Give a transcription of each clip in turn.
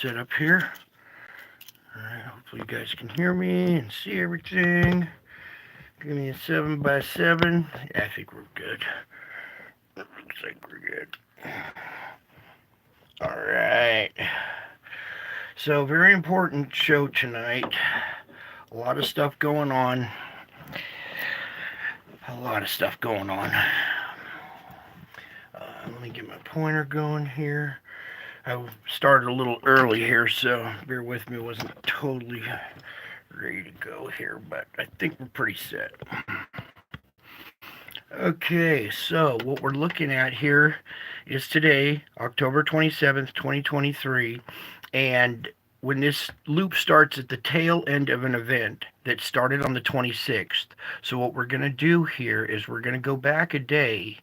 set up here. Alright, hopefully you guys can hear me and see everything. Give me a 7x7. Yeah, I think we're good. Looks like we're good. Alright. So, very important show tonight. A lot of stuff going on. Let me get my pointer going here. I started a little early here, so bear with me. Wasn't totally ready to go here, but I think we're pretty set. Okay, so what we're looking at here is today, October 27th, 2023, and when this loop starts at the tail end of an event that started on the 26th. So what we're going to do here is we're going to go back a day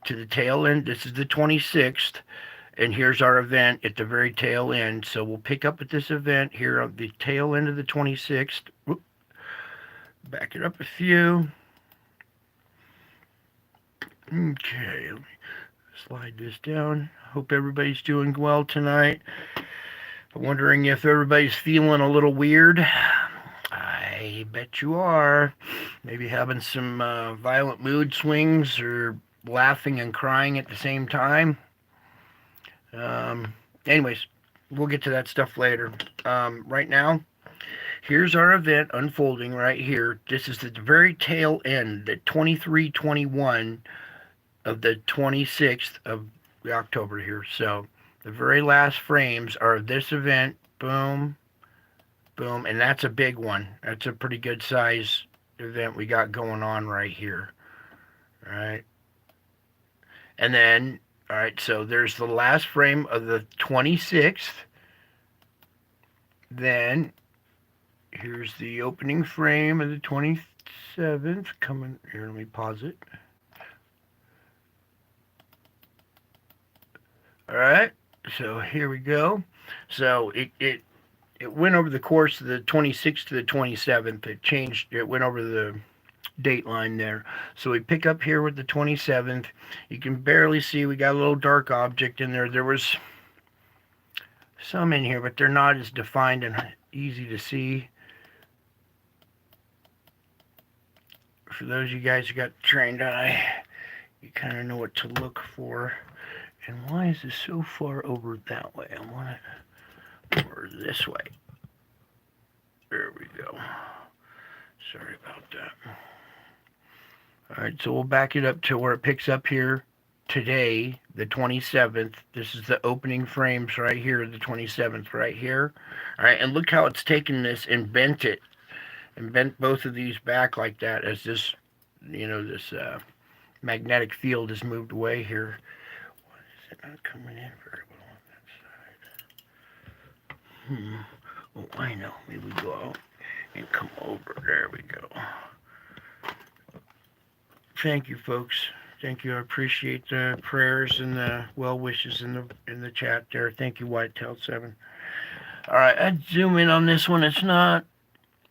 to the tail end. This is the 26th, and here's our event at the very tail end. So we'll pick up at this event here on the tail end of the 26th. Whoop. Back it up a few. Okay, let me slide this down. Hope everybody's doing well tonight. I'm wondering if everybody's feeling a little weird. I bet you are. Maybe having some violent mood swings or laughing and crying at the same time. Anyways, we'll get to that stuff later. Right now, here's our event unfolding right here. This is the very tail end, the 23:21 of the 26th of October here. So the very last frames are this event. Boom, boom, and that's a big one. That's a pretty good size event we got going on right here. All right. And then, all right, so there's the last frame of the 26th. Then here's the opening frame of the 27th. Coming here, let me pause it. All right, so here we go. So it went over the course of the 26th to the 27th. It changed. It went over the date line there. So we pick up here with the 27th. You can barely see. We got a little dark object in there. There was some in here, but they're not as defined and easy to see. For those of you guys who got trained eye, you kind of know what to look for. And why is this so far over that way? I want it over this way. There we go. Sorry about that. Alright, so we'll back it up to where it picks up here today, the 27th. This is the opening frames right here, the 27th right here. Alright, and look how it's taken this and bent it. And bent both of these back like that as this, this magnetic field has moved away here. Not coming in very well on that side. Oh, I know. Maybe go out and come over. There we go. Thank you, folks. Thank you. I appreciate the prayers and the well wishes in the chat there. Thank you, Whitetail7. All right, I'd zoom in on this one. It's not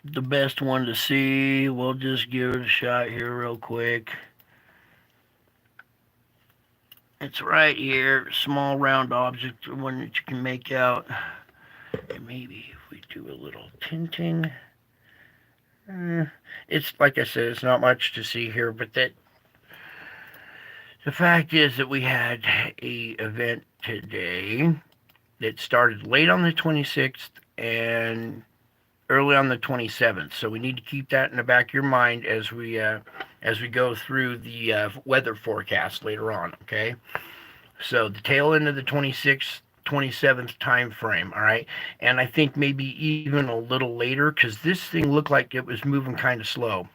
the best one to see. We'll just give it a shot here real quick. It's right here, small round object, one that you can make out. And maybe if we do a little tinting. It's, like I said, it's not much to see here, but the fact is that we had a event today that started late on the 26th and early on the 27th. So we need to keep that in the back of your mind as we go through the weather forecast later on, okay? So the tail end of the 26th, 27th time frame, all right? And I think maybe even a little later because this thing looked like it was moving kind of slow.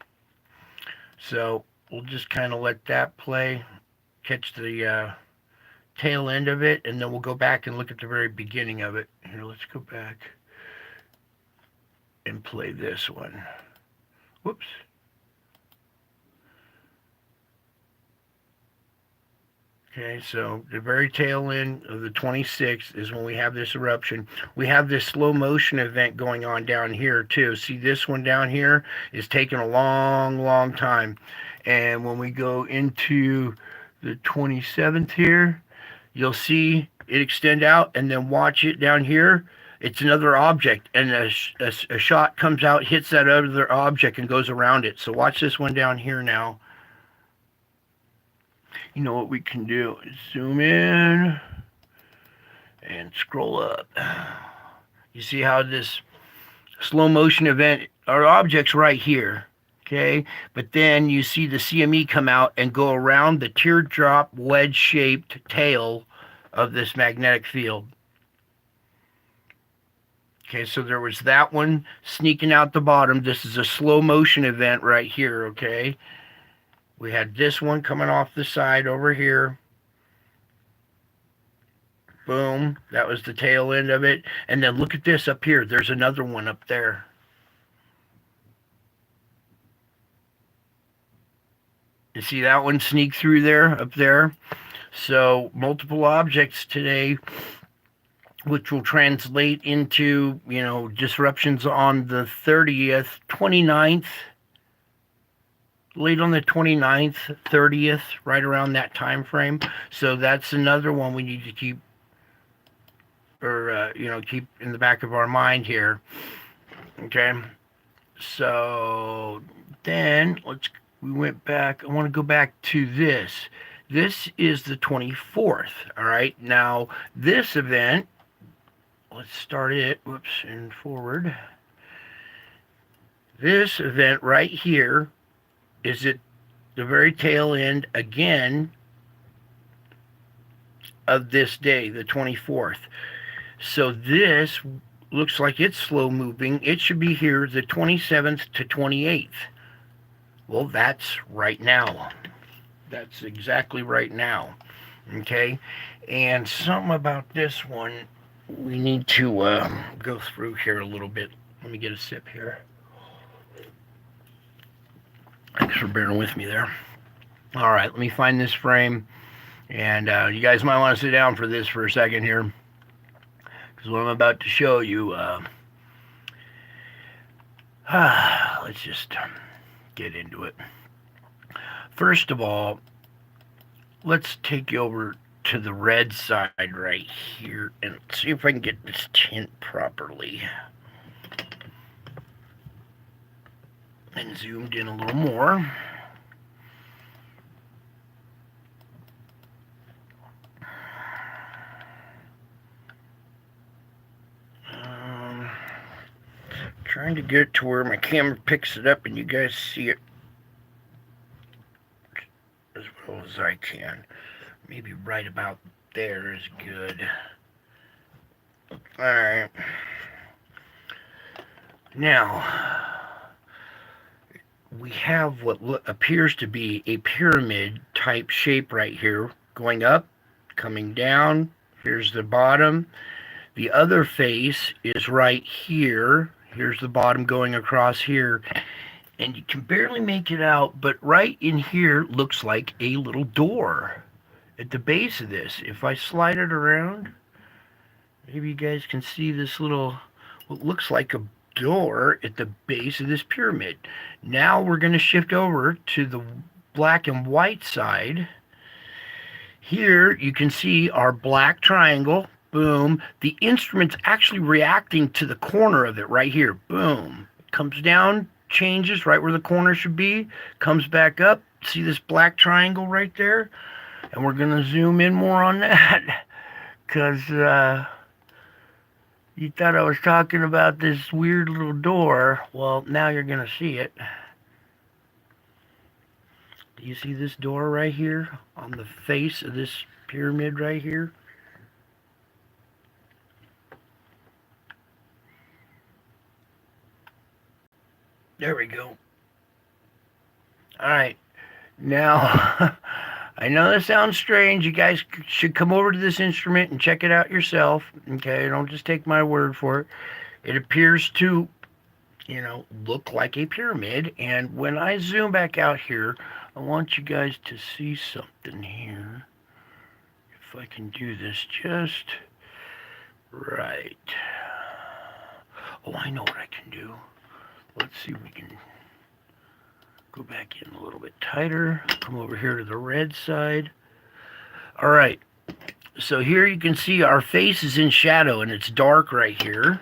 So we'll just kind of let that play, catch the tail end of it, and then we'll go back and look at the very beginning of it. Here, let's go back and play this one. Whoops. Okay, so the very tail end of the 26th is when we have this eruption. We have this slow motion event going on down here too. See, this one down here is taking a long time. And when we go into the 27th here, you'll see it extend out, and then watch it down here. It's another object, and a shot comes out, hits that other object, and goes around it. So watch this one down here now. You know what we can do? Zoom in and scroll up. You see how this slow motion event, our object's right here, okay? But then you see the CME come out and go around the teardrop wedge-shaped tail of this magnetic field. Okay, so there was that one sneaking out the bottom. This is a slow motion event right here, okay? We had this one coming off the side over here. Boom, that was the tail end of it. And then look at this up here. There's another one up there. You see that one sneak through there, up there? So multiple objects today, which will translate into, you know, disruptions on the 30th, 29th, late on the 29th, 30th, right around that time frame. So that's another one we need to keep, or keep in the back of our mind here. Okay, so then we went back. I want to go back to this. This is the 24th. All right, now this event, let's start it. Whoops, and forward. This event right here is at the very tail end again of this day, the 24th. So this looks like it's slow moving. It should be here the 27th to 28th. Well, that's right now. That's exactly right now. Okay? And something about this one we need to go through here a little bit. Let me get a sip here. Thanks for bearing with me there. All right, let me find this frame. And you guys might want to sit down for this for a second here, because what I'm about to show you, let's just get into it. First of all, let's take you over to the red side right here and see if I can get this tint properly. And zoomed in a little more. Trying to get it to where my camera picks it up and you guys see it as well as I can. Maybe right about there is good. Alright. Now, we have what appears to be a pyramid type shape right here, going up, coming down. Here's the bottom. The other face is right here. Here's the bottom going across here. And you can barely make it out, but right in here looks like a little door at the base of this. If I slide it around, maybe you guys can see this little, what looks like a door at the base of this pyramid. Now we're going to shift over to the black and white side. Here you can see our black triangle. Boom. The instrument's actually reacting to the corner of it right here. Boom. Comes down, changes right where the corner should be, comes back up. See this black triangle right there? And we're going to zoom in more on that because you thought I was talking about this weird little door. Well, now you're going to see it. Do you see this door right here on the face of this pyramid right here? There we go. All right. Now, I know this sounds strange. You guys should come over to this instrument and check it out yourself. Okay, don't just take my word for it. It appears to, look like a pyramid. And when I zoom back out here, I want you guys to see something here. If I can do this just right. Oh, I know what I can do. Let's see if we can go back in a little bit tighter. Come over here to the red side. All right. So here you can see our face is in shadow and it's dark right here.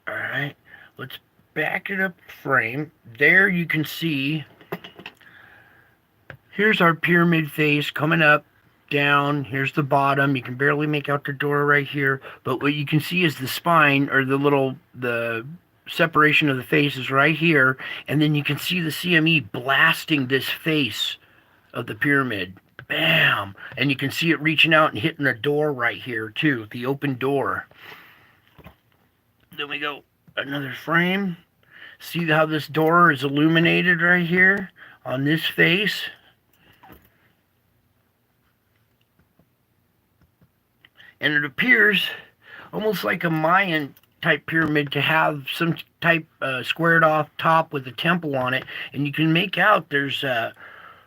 Alright, let's back it up frame. There you can see, here's our pyramid face coming up, down. Here's the bottom. You can barely make out the door right here. But what you can see is the spine, or the separation of the face is right here. And then you can see the CME blasting this face of the pyramid. Bam! And you can see it reaching out and hitting the door right here too, the open door. Then we go another frame. See how this door is illuminated right here on this face? And it appears almost like a Mayan type pyramid to have some type squared off top with a temple on it. And you can make out there's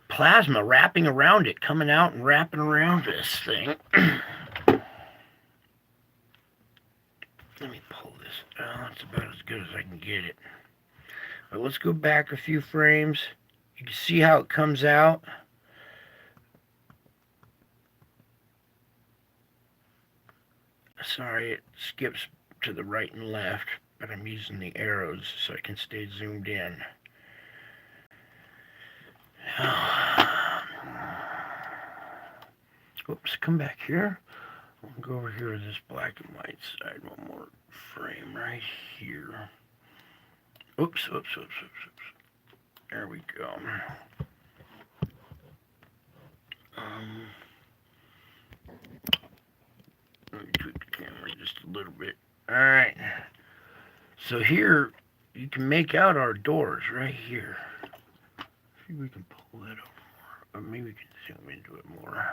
plasma wrapping around it, coming out and wrapping around this thing. Let me pull this. Oh, it's about as good as I can get it. But let's go back a few frames. You can see how it comes out. Sorry, it skips to the right and left, but I'm using the arrows so I can stay zoomed in. Oops, come back here. I'll go over here to this black and white side. One more frame right here. Oops. There we go. Let me tweak the camera just a little bit. Alright. So here, you can make out our doors right here. See if we can pull that over more. Or maybe we can zoom into it more.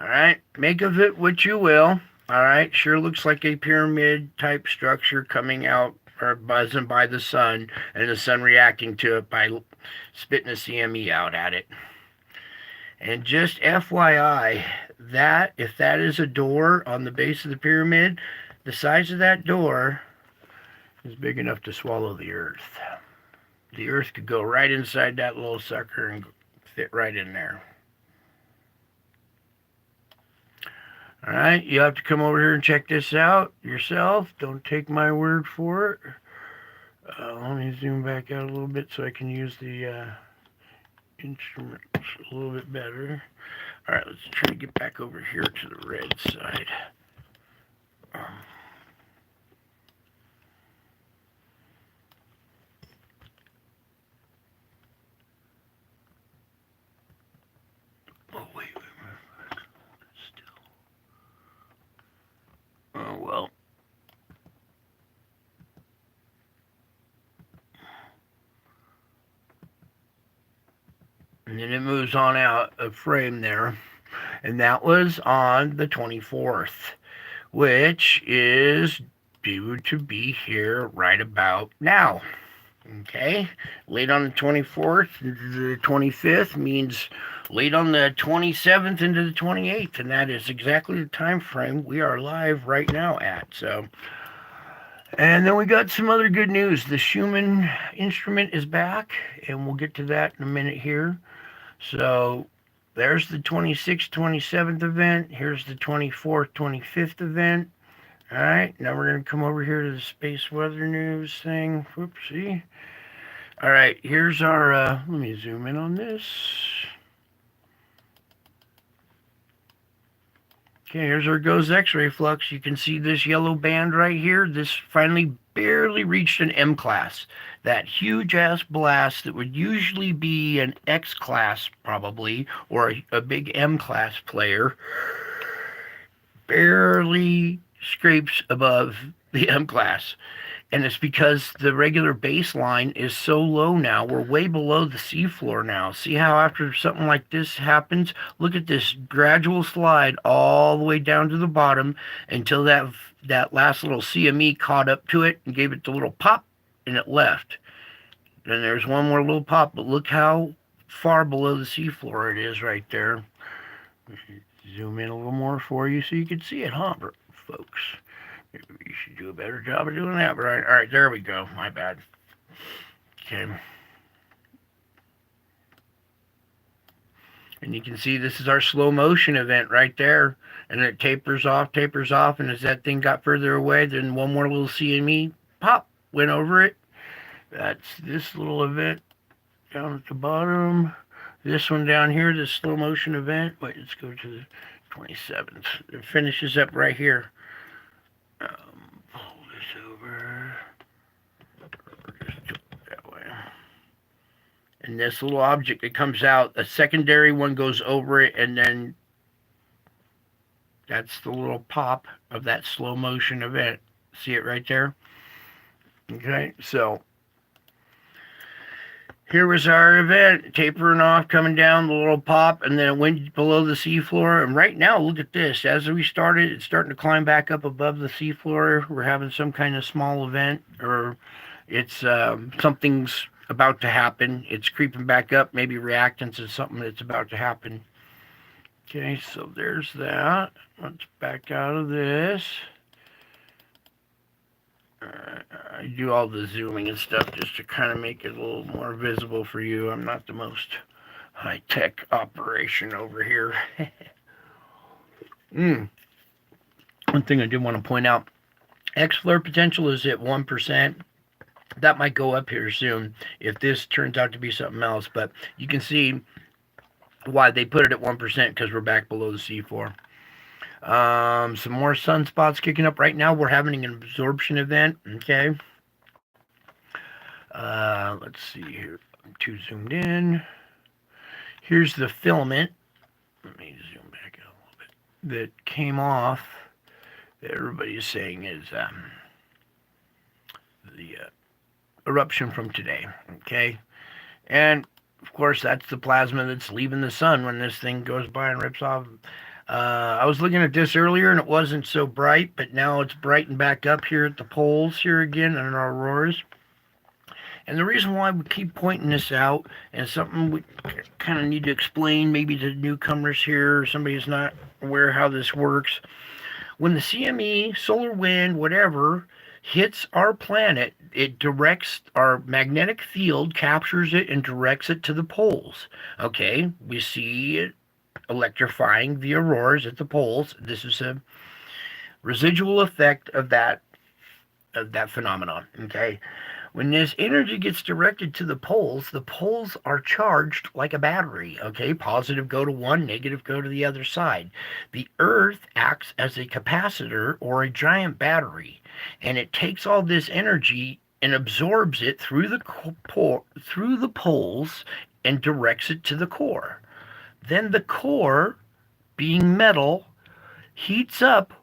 Alright, make of it what you will. Alright, sure looks like a pyramid type structure coming out or buzzing by the sun, and the sun reacting to it by spitting a CME out at it. And just FYI, that if that is a door on the base of the pyramid, the size of that door is big enough to swallow the earth. The earth could go right inside that little sucker and fit right in there. Alright, you have to come over here and check this out yourself. Don't take my word for it. Let me zoom back out a little bit so I can use the instruments a little bit better. Alright, let's try to get back over here to the red side. Oh, wait. Still. Oh, well. And then it moves on out a frame there. And that was on the 24th, which is due to be here right about now. Okay, late on the 24th into the 25th means late on the 27th into the 28th, and that is exactly the time frame we are live right now at. So, and then we got some other good news. The Schumann instrument is back, and we'll get to that in a minute here. So there's the 26th, 27th event. Here's the 24th, 25th event. All right, now we're going to come over here to the space weather news thing. Whoopsie. All right, here's our, let me zoom in on this. Okay, here's our GOES X-ray flux. You can see this yellow band right here. This finally barely reached an M class. That huge ass blast that would usually be an X class probably, or a big M class player, barely scrapes above the M class. And it's because the regular baseline is so low now. We're way below the seafloor now. See how after something like this happens, look at this gradual slide all the way down to the bottom until that last little CME caught up to it and gave it the little pop, and it left. Then there's one more little pop, but look how far below the seafloor it is right there. zoom in a little more for you so you can see it, huh, folks? Maybe you should do a better job of doing that, Brian. All right, there we go. My bad. Okay. And you can see this is our slow motion event right there. And it tapers off. And as that thing got further away, then one more little CME pop went over it. That's this little event down at the bottom. This one down here, this slow motion event. Wait, let's go to the 27th. It finishes up right here. Pull this over. Just do it that way. And this little object that comes out, a secondary one goes over it, and then that's the little pop of that slow motion event. See it right there? Okay, so here was our event, tapering off, coming down, the little pop, and then it went below the seafloor. And right now, look at this. As we started, it's starting to climb back up above the seafloor. We're having some kind of small event, or it's something's about to happen. It's creeping back up, maybe reactance is something that's about to happen. Okay, so there's that. Let's back out of this. I do all the zooming and stuff just to kind of make it a little more visible for you. I'm not the most high-tech operation over here. One thing I did want to point out, X-flare potential is at 1%. That might go up here soon if this turns out to be something else, but you can see why they put it at 1% because we're back below the seafloor. Some more sunspots kicking up right now. We're having an absorption event. Okay. Let's see here. I'm too zoomed in. Here's the filament. Let me zoom back out a little bit. That came off. That everybody is saying is the eruption from today. Okay. And of course, that's the plasma that's leaving the sun when this thing goes by and rips off. I was looking at this earlier and it wasn't so bright, but now it's brightened back up here at the poles here again in our auroras. And the reason why we keep pointing this out, and something we kind of need to explain maybe to newcomers here, or somebody who's not aware how this works. When the CME, solar wind, whatever, hits our planet, it directs our magnetic field, captures it, and directs it to the poles. Okay, we see it electrifying the auroras at the poles. This is a residual effect of that phenomenon. Okay, when this energy gets directed to the poles are charged like a battery. Okay, positive go to one, negative go to the other side. The Earth acts as a capacitor or a giant battery, and it takes all this energy and absorbs it through the poles and directs it to the core. Then the core, being metal, heats up.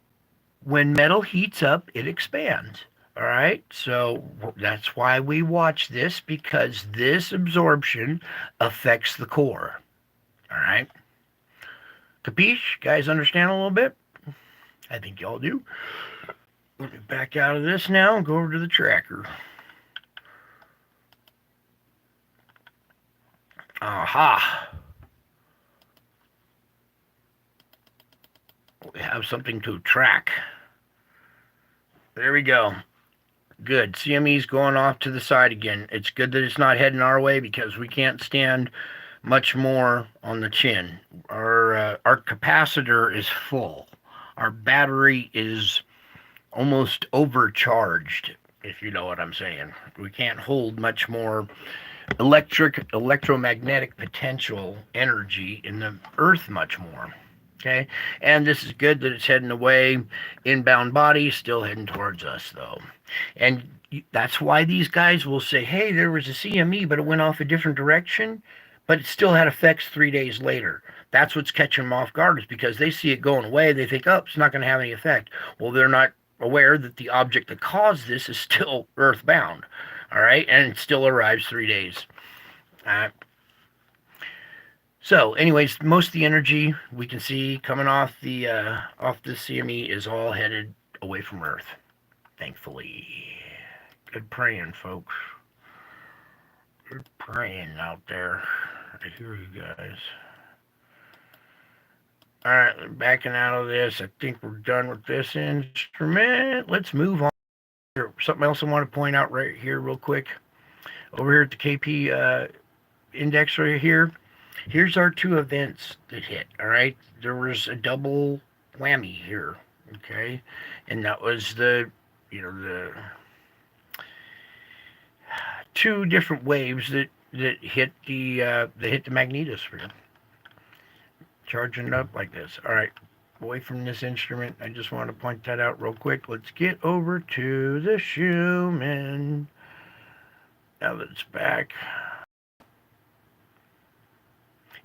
When metal heats up, it expands. All right, so that's why we watch this, because this absorption affects the core. All right, capiche? Guys understand a little bit? I think y'all do. Let me back out of this now and go over to the tracker. Aha. We have something to track. There we go. Good. CME's going off to the side again. It's good that it's not heading our way because we can't stand much more on the chin. Our capacitor is full. Our battery is almost overcharged, if you know what I'm saying. We can't hold much more electromagnetic potential energy in the Earth much more. Okay, and this is good that it's heading away. Inbound body still heading towards us though, and that's why these guys will say, hey, there was a CME but it went off a different direction, but it still had effects 3 days later. That's what's catching them off guard, is because they see it going away, they think, oh, it's not going to have any effect. Well, they're not aware that the object that caused this is still earthbound. All right, and it still arrives 3 days. So, anyways, most of the energy we can see coming off the CME is all headed away from Earth, thankfully. Good praying, folks. Good praying out there. I hear you guys. All right, backing out of this. I think we're done with this instrument. Let's move on. Something else I want to point out right here, real quick. Over here at the KP index right here. Here's our two events that hit. All right, there was a double whammy here. Okay, and that was the two different waves that hit the magnetosphere, charging it up like this. All right, away from this instrument. I just want to point that out real quick. Let's get over to the Schumann. Now that it's back.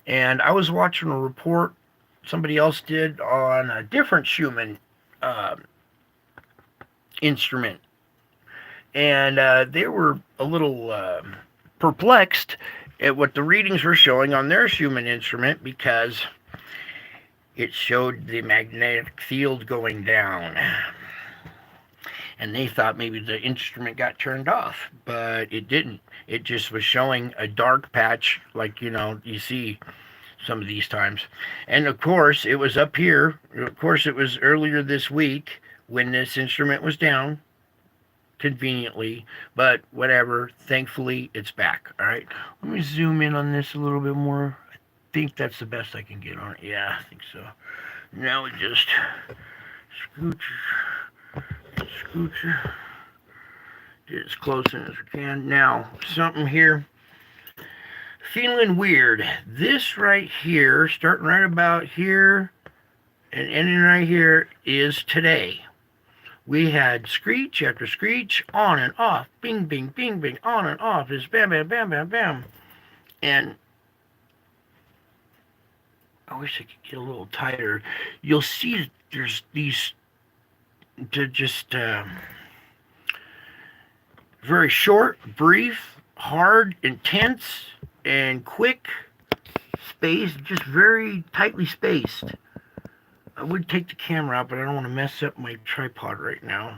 And I was watching a report somebody else did on a different Schumann uh, instrument. And they were a little perplexed at what the readings were showing on their Schumann instrument because it showed the magnetic field going down. And they thought maybe the instrument got turned off, but it didn't. It just was showing a dark patch like, you see some of these times. And of course, it was up here. Of course, it was earlier this week when this instrument was down, conveniently, but whatever. Thankfully, it's back. All right. Let me zoom in on this a little bit more. I think that's the best I can get on it. Yeah, I think so. Now we just scooch, get as close in as we can. Now, something here. Feelin Weird. This right here, starting right about here and ending right here, is today. We had screech after screech, on and off, bing, bing, bing, bing, on and off, is bam, bam, bam, bam, bam. And I wish I could get a little tighter. You'll see there's these just very short, brief, hard, intense, and quick space, just very tightly spaced. I would take the camera out, but I don't want to mess up my tripod right now.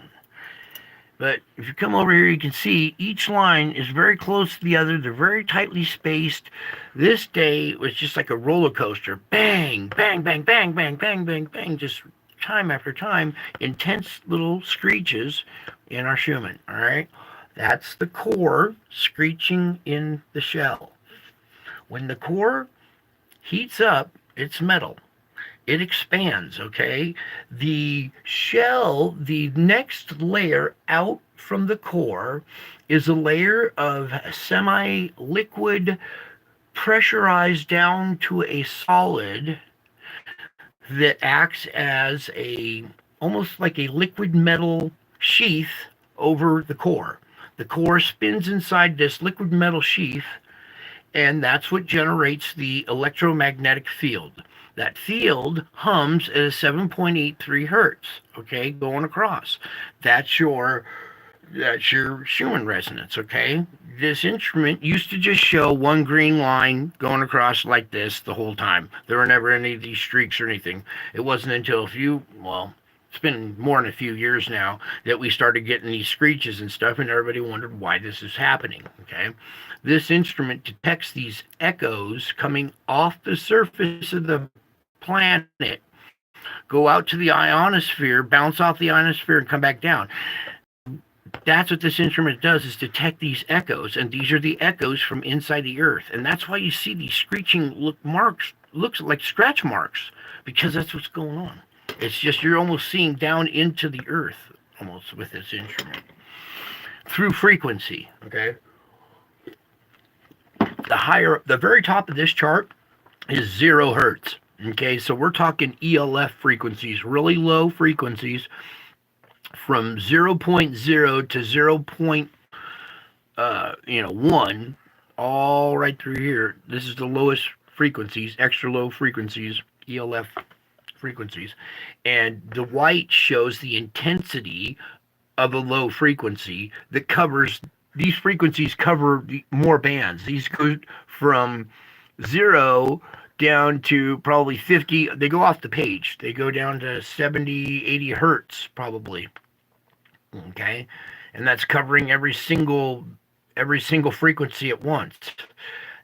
But if you come over here, you can see each line is very close to the other. They're very tightly spaced. This day was just like a roller coaster. Bang, bang, bang, bang, bang, bang, bang, bang, just time after time. Intense little screeches in our Schumann, all right? That's the core screeching in the shell. When the core heats up, it's metal. It expands, okay? The shell, the next layer out from the core, is a layer of semi-liquid, pressurized down to a solid that acts as almost like a liquid metal sheath over the core. The core spins inside this liquid metal sheath, and that's what generates the electromagnetic field. That field hums at a 7.83 hertz, okay, going across. That's your Schumann resonance, okay? This instrument used to just show one green line going across like this the whole time. There were never any of these streaks or anything. It wasn't until it's been more than a few years now that we started getting these screeches and stuff, and everybody wondered why this is happening, okay? This instrument detects these echoes coming off the surface of the planet, go out to the ionosphere, bounce off the ionosphere, and come back down. That's what this instrument does, is detect these echoes, and these are the echoes from inside the earth. And that's why you see these screeching looks like scratch marks, because that's what's going on. It's just you're almost seeing down into the earth, almost, with this instrument. Through frequency, okay? The very top of this chart is 0 hertz. Okay, so we're talking ELF frequencies, really low frequencies, from 0.0 to 0.1, all right through here. This is the lowest frequencies, extra low frequencies, ELF frequencies. And the white shows the intensity of a low frequency that covers, these frequencies cover more bands. These go from 0 down to probably 50. They go off the page. They go down to 70, 80 hertz probably. Okay? And that's covering every single frequency at once.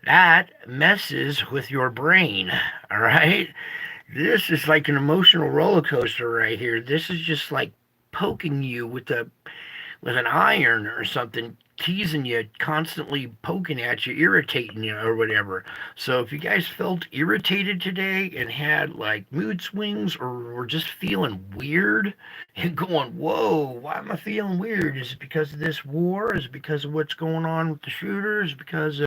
That messes with your brain, all right? This is like an emotional roller coaster right here. This is just like poking you with an iron or something, teasing you, constantly poking at you, irritating you, or whatever. So if you guys felt irritated today and had like mood swings or were just feeling weird and going, whoa, why am I feeling weird? Is it because of this war? Is it because of what's going on with the shooters? Because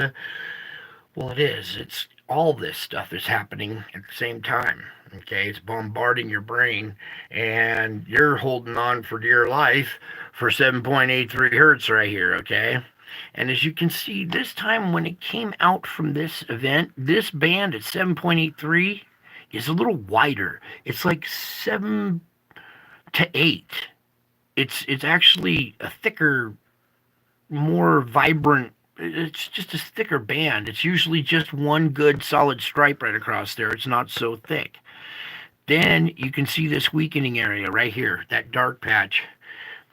well, it is. It's all this stuff is happening at the same time. Okay, it's bombarding your brain, and you're holding on for dear life for 7.83 hertz right here. Okay, and as you can see, this time when it came out from this event, this band at 7.83 is a little wider. It's like 7 to 8. It's actually a thicker, more vibrant. It's just a thicker band. It's usually just one good solid stripe right across there. It's not so thick. Then you can see this weakening area right here, that dark patch.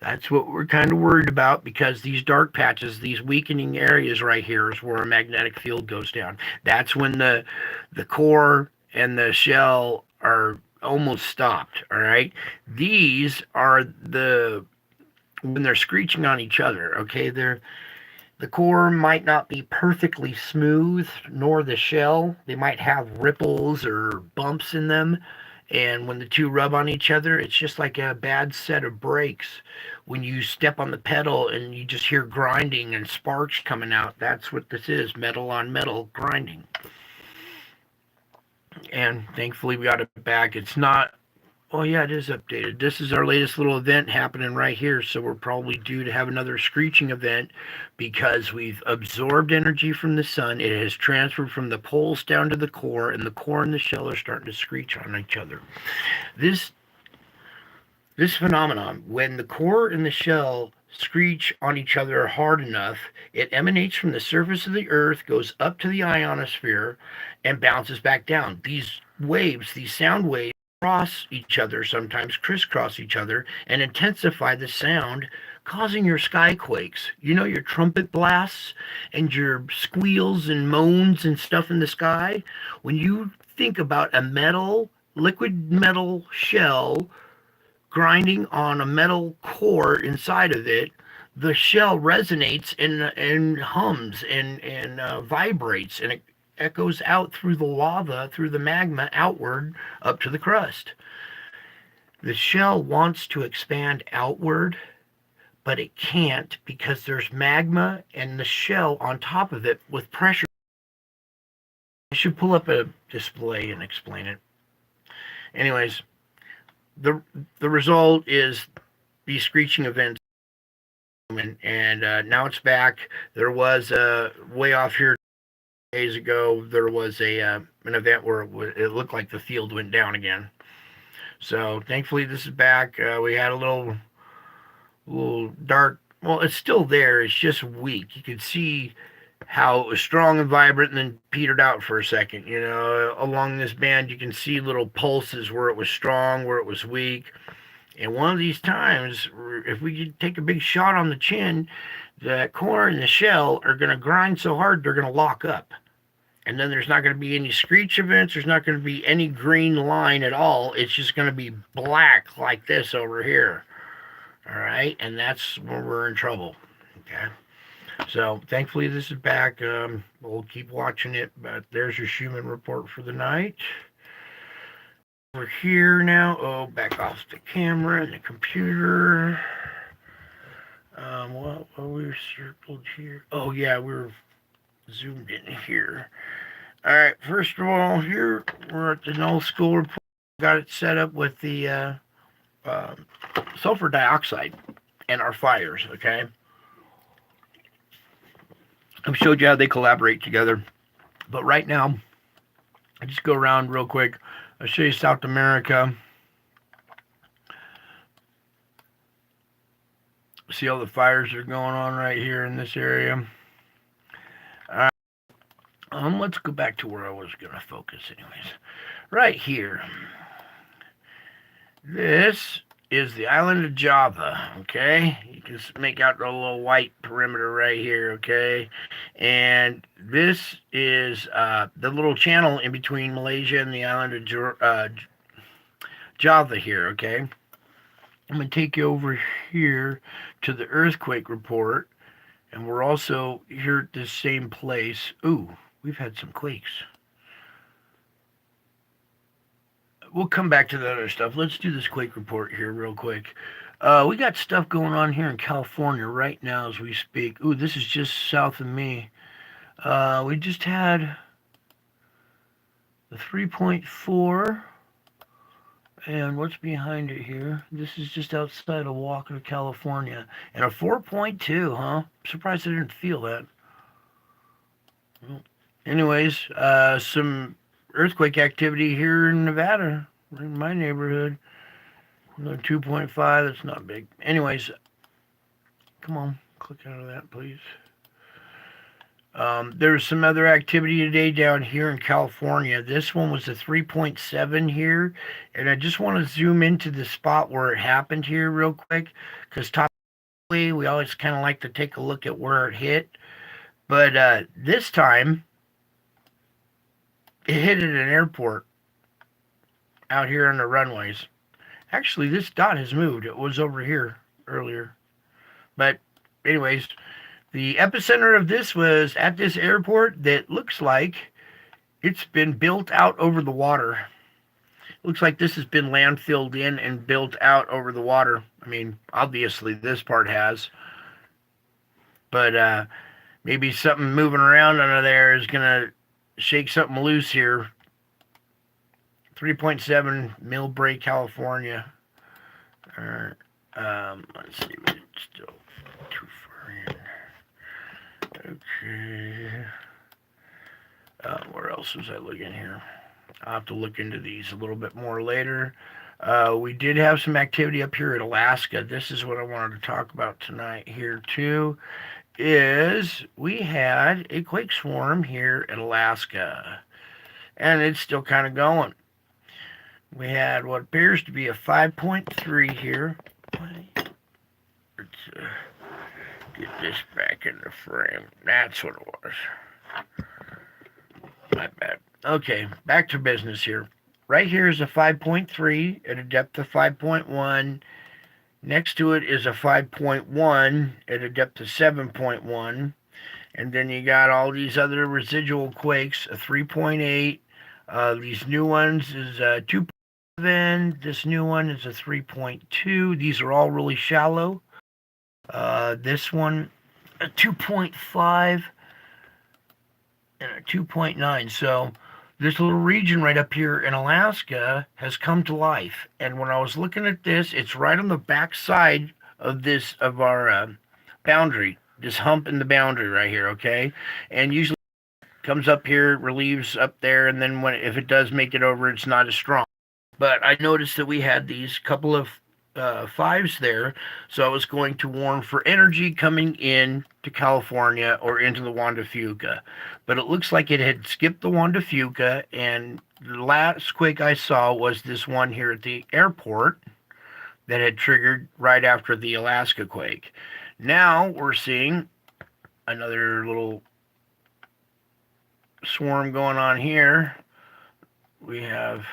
That's what we're kind of worried about because these dark patches, these weakening areas right here is where a magnetic field goes down. That's when the core and the shell are almost stopped, all right? These are the when they're screeching on each other, okay? The core might not be perfectly smooth, nor the shell. They might have ripples or bumps in them. And when the two rub on each other, it's just like a bad set of brakes. When you step on the pedal and you just hear grinding and sparks coming out, that's what this is, metal on metal grinding. And thankfully we got it back. It's not. Oh yeah, it is updated. This is our latest little event happening right here, so we're probably due to have another screeching event because we've absorbed energy from the sun. It has transferred from the poles down to the core, and the core and the shell are starting to screech on each other. This this phenomenon, when the core and the shell screech on each other hard enough, it emanates from the surface of the earth, goes up to the ionosphere, and bounces back down. These waves, these sound waves, cross each other, sometimes crisscross each other, and intensify the sound, causing your skyquakes. You know, your trumpet blasts and your squeals and moans and stuff in the sky. When you think about a liquid metal shell grinding on a metal core inside of it, the shell resonates and hums and vibrates, and it echoes out through the lava, through the magma, outward up to the crust. The shell wants to expand outward, but it can't because there's magma and the shell on top of it with pressure. I should pull up a display and explain it. Anyways, the the result is these screeching events, and now it's back. There was way off here days ago. There was a an event where it looked like the field went down again. So thankfully this is back. We had a little dark. Well, it's still there. It's just weak. You could see how it was strong and vibrant and then petered out for a second. You know, along this band, you can see little pulses where it was strong, where it was weak. And one of these times, if we could take a big shot on the chin, the core and the shell are going to grind so hard they're going to lock up. And then there's not going to be any screech events. There's not going to be any green line at all. It's just going to be black like this over here. All right. And that's when we're in trouble. Okay. So thankfully this is back. We'll keep watching it. But there's your Schumann report for the night. We're here now. Oh, back off the camera and the computer. What we circled here? Oh yeah, we're zoomed in here. All right. First of all, here we're at the null school report. Got it set up with the sulfur dioxide and our fires. Okay. I've showed you how they collaborate together, but right now, I just go around real quick. I'll show you South America. See all the fires that are going on right here in this area. Let's go back to where I was going to focus anyways. Right here. This is the island of Java, okay? You can make out the little white perimeter right here, okay? And this is the little channel in between Malaysia and the island of Java here, okay? I'm going to take you over here to the earthquake report, and we're also here at this same place. Ooh, we've had some quakes. We'll come back to the other stuff. Let's do this quake report here real quick. We got stuff going on here in California right now as we speak. Ooh, this is just south of me. We just had the 3.4. And what's behind it here? This is just outside of Walker, California. And a 4.2, huh? I'm surprised I didn't feel that. Anyways, some earthquake activity here in Nevada, in my neighborhood. 2.5, that's not big. Anyways, come on, click out of that, please. There's some other activity today down here in California. This one was a 3.7 here, and I just want to zoom into the spot where it happened here real quick, because topically we always kind of like to take a look at where it hit. But this time, it hit at an airport out here on the runways. Actually, this dot has moved. It was over here earlier. But anyways, the epicenter of this was at this airport that looks like it's been built out over the water. Looks like this has been landfilled in and built out over the water. I mean, obviously this part has. But maybe something moving around under there is going to shake something loose here. 3.7 Millbrae, California. Let's see, it's still too far in. Okay. Where else was I looking here? I'll have to look into these a little bit more later. We did have some activity up here in Alaska. This is what I wanted to talk about tonight here too. Is we had a quake swarm here in Alaska, and it's still kind of going. We had what appears to be a 5.3 here. Let's get this back in the frame. That's what it was. My bad. Okay, back to business here. Right here is a 5.3 at a depth of 5.1. Next to it is a 5.1 at a depth of 7.1. And then you got all these other residual quakes, a 3.8. These new ones is a 2.7. This new one is a 3.2. These are all really shallow. This one, a 2.5 and a 2.9. So this little region right up here in Alaska has come to life. And when I was looking at this, it's right on the back side of this, of our boundary, this hump in the boundary right here, okay? And usually it comes up here, relieves up there, and then if it does make it over, it's not as strong. But I noticed that we had these couple of fives there, so I was going to warn for energy coming in to California or into the Juan de Fuca. But it looks like it had skipped the Juan de Fuca, and the last quake I saw was this one here at the airport that had triggered right after the Alaska quake. Now we're seeing another little swarm going on here. We have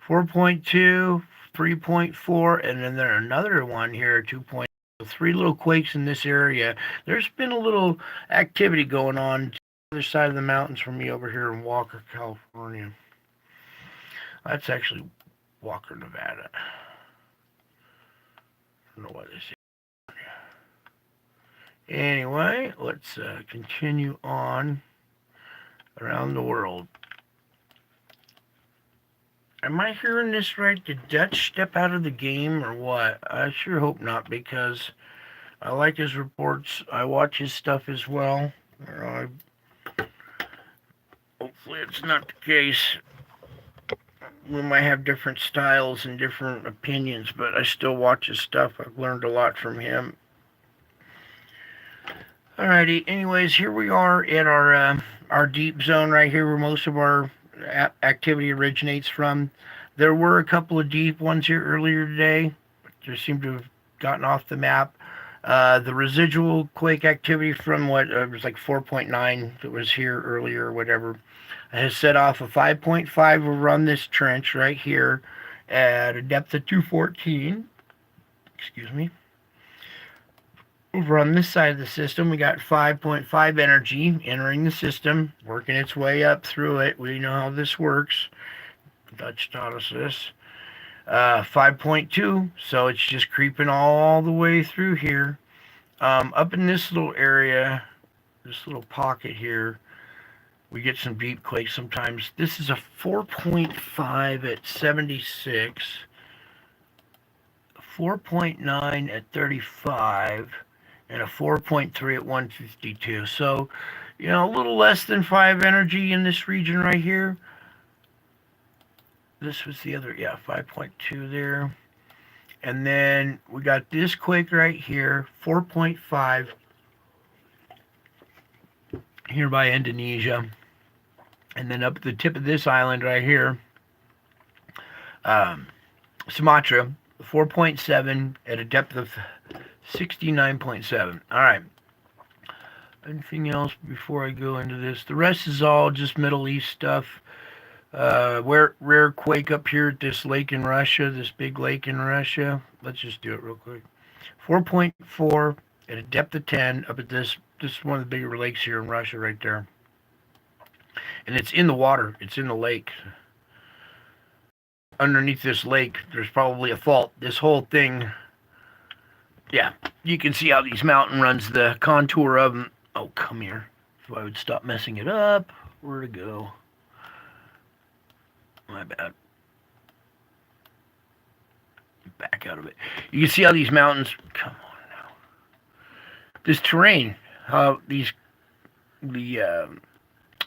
4.2, 3.4, and then there's another one here, 2.0. 3 little quakes in this area. There's been a little activity going on to the other side of the mountains from me over here in Walker, California. That's actually Walker, Nevada. I don't know what this is. Anyway, let's continue on around the world. Am I hearing this right? Did Dutch step out of the game or what? I sure hope not, because I like his reports. I watch his stuff as well. Hopefully it's not the case. We might have different styles and different opinions, but I still watch his stuff. I've learned a lot from him. Alrighty, anyways, here we are at our deep zone right here where most of our activity originates from. There were a couple of deep ones here earlier today, but just seem to have gotten off the map. The residual quake activity from what it was like 4.9 that was here earlier or whatever has set off a 5.5 over on this trench right here at a depth of 214. Excuse me. Over on this side of the system, we got 5.5 energy entering the system, working its way up through it. We know how this works. Dutch taught us this. 5.2, so it's just creeping all the way through here. Up in this little area, this little pocket here, we get some deep quakes sometimes. This is a 4.5 at 76, 4.9 at 35, and a 4.3 at 152. So, a little less than 5 energy in this region right here. This was the other, 5.2 there. And then we got this quake right here, 4.5, here by Indonesia. And then up at the tip of this island right here, Sumatra, 4.7 at a depth of 69.7. All right. Anything else before I go into this? The rest is all just Middle East stuff. Rare quake up here at this lake in Russia, this big lake in Russia. Let's just do it real quick. 4.4 at a depth of 10 up at this is one of the bigger lakes here in Russia right there. And it's in the water. It's in the lake. Underneath this lake, there's probably a fault. This whole thing, you can see how these mountain runs, the contour of them. Oh, come here. If I would stop messing it up, where to go? My bad. Back out of it. You can see how these mountains, come on now. This terrain, how the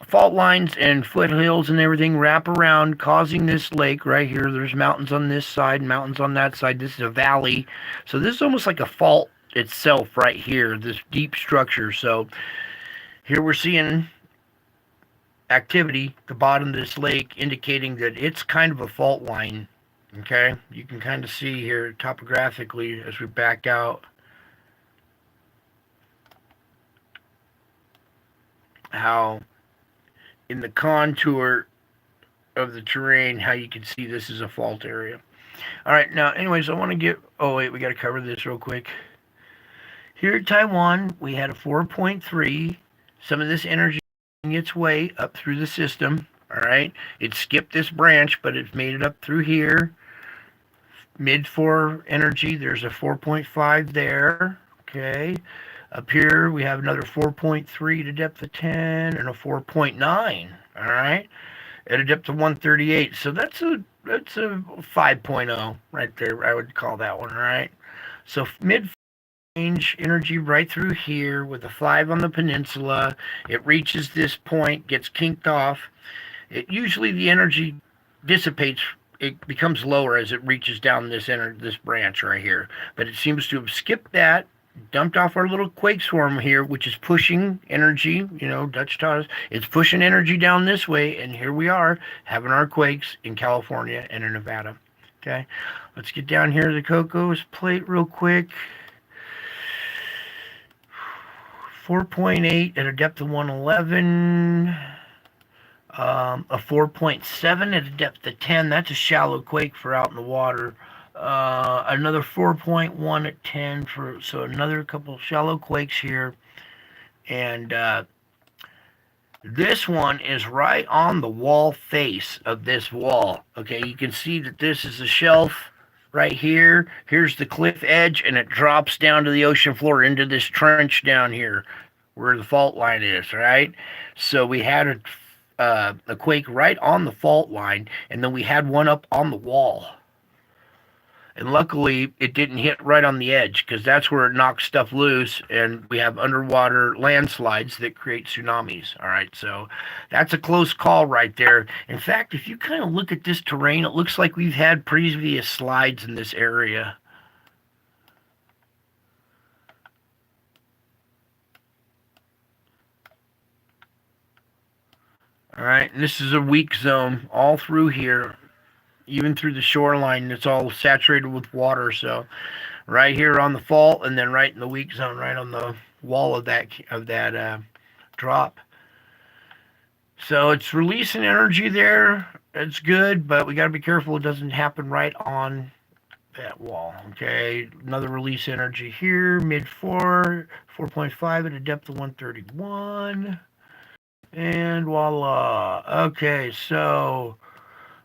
fault lines and foothills and everything wrap around, causing this lake right here. There's mountains on this side, mountains on that side. This is a valley. So this is almost like a fault itself right here, this deep structure. So here we're seeing activity at the bottom of this lake, indicating that it's kind of a fault line. Okay, you can kind of see here topographically as we back out how in the contour of the terrain, how you can see this is a fault area. All right, now, anyways, I want to get, oh wait, we got to cover this real quick. Here at Taiwan, we had a 4.3. Some of this energy its way up through the system. All right, it skipped this branch, but it's made it up through here. Mid 4 energy, there's a 4.5 there. Okay, up here we have another 4.3 to depth of 10 and a 4.9. All right, at a depth of 138. So that's a 5.0 right there. I would call that one. All right, so mid range energy right through here with a 5 on the peninsula. It reaches this point, gets kinked off. It usually the energy dissipates. It becomes lower as it reaches down this branch right here. But it seems to have skipped that, dumped off our little quake swarm here, which is pushing energy. Dutch taught us it's pushing energy down this way, and here we are having our quakes in California and in Nevada. Okay, let's get down here to the Cocos Plate real quick. 4.8 at a depth of 111. A 4.7 at a depth of 10. That's a shallow quake for out in the water. Another 4.1 at 10 so another couple shallow quakes here. And this one is right on the wall face of this wall. Okay, you can see that this is a shelf right here. Here's the cliff edge, and it drops down to the ocean floor into this trench down here where the fault line is, right? So we had a quake right on the fault line, and then we had one up on the wall. And luckily, it didn't hit right on the edge, because that's where it knocks stuff loose, and we have underwater landslides that create tsunamis. All right, so that's a close call right there. In fact, if you kind of look at this terrain, it looks like we've had previous slides in this area. All right, and this is a weak zone all through here. even through the shoreline, it's all saturated with water. So right here on the fault, and then right in the weak zone, right on the wall of that drop. So it's releasing energy there. It's good, but we got to be careful it doesn't happen right on that wall. Okay, another release energy here, mid 4.5 at a depth of 131. And voila. Okay, so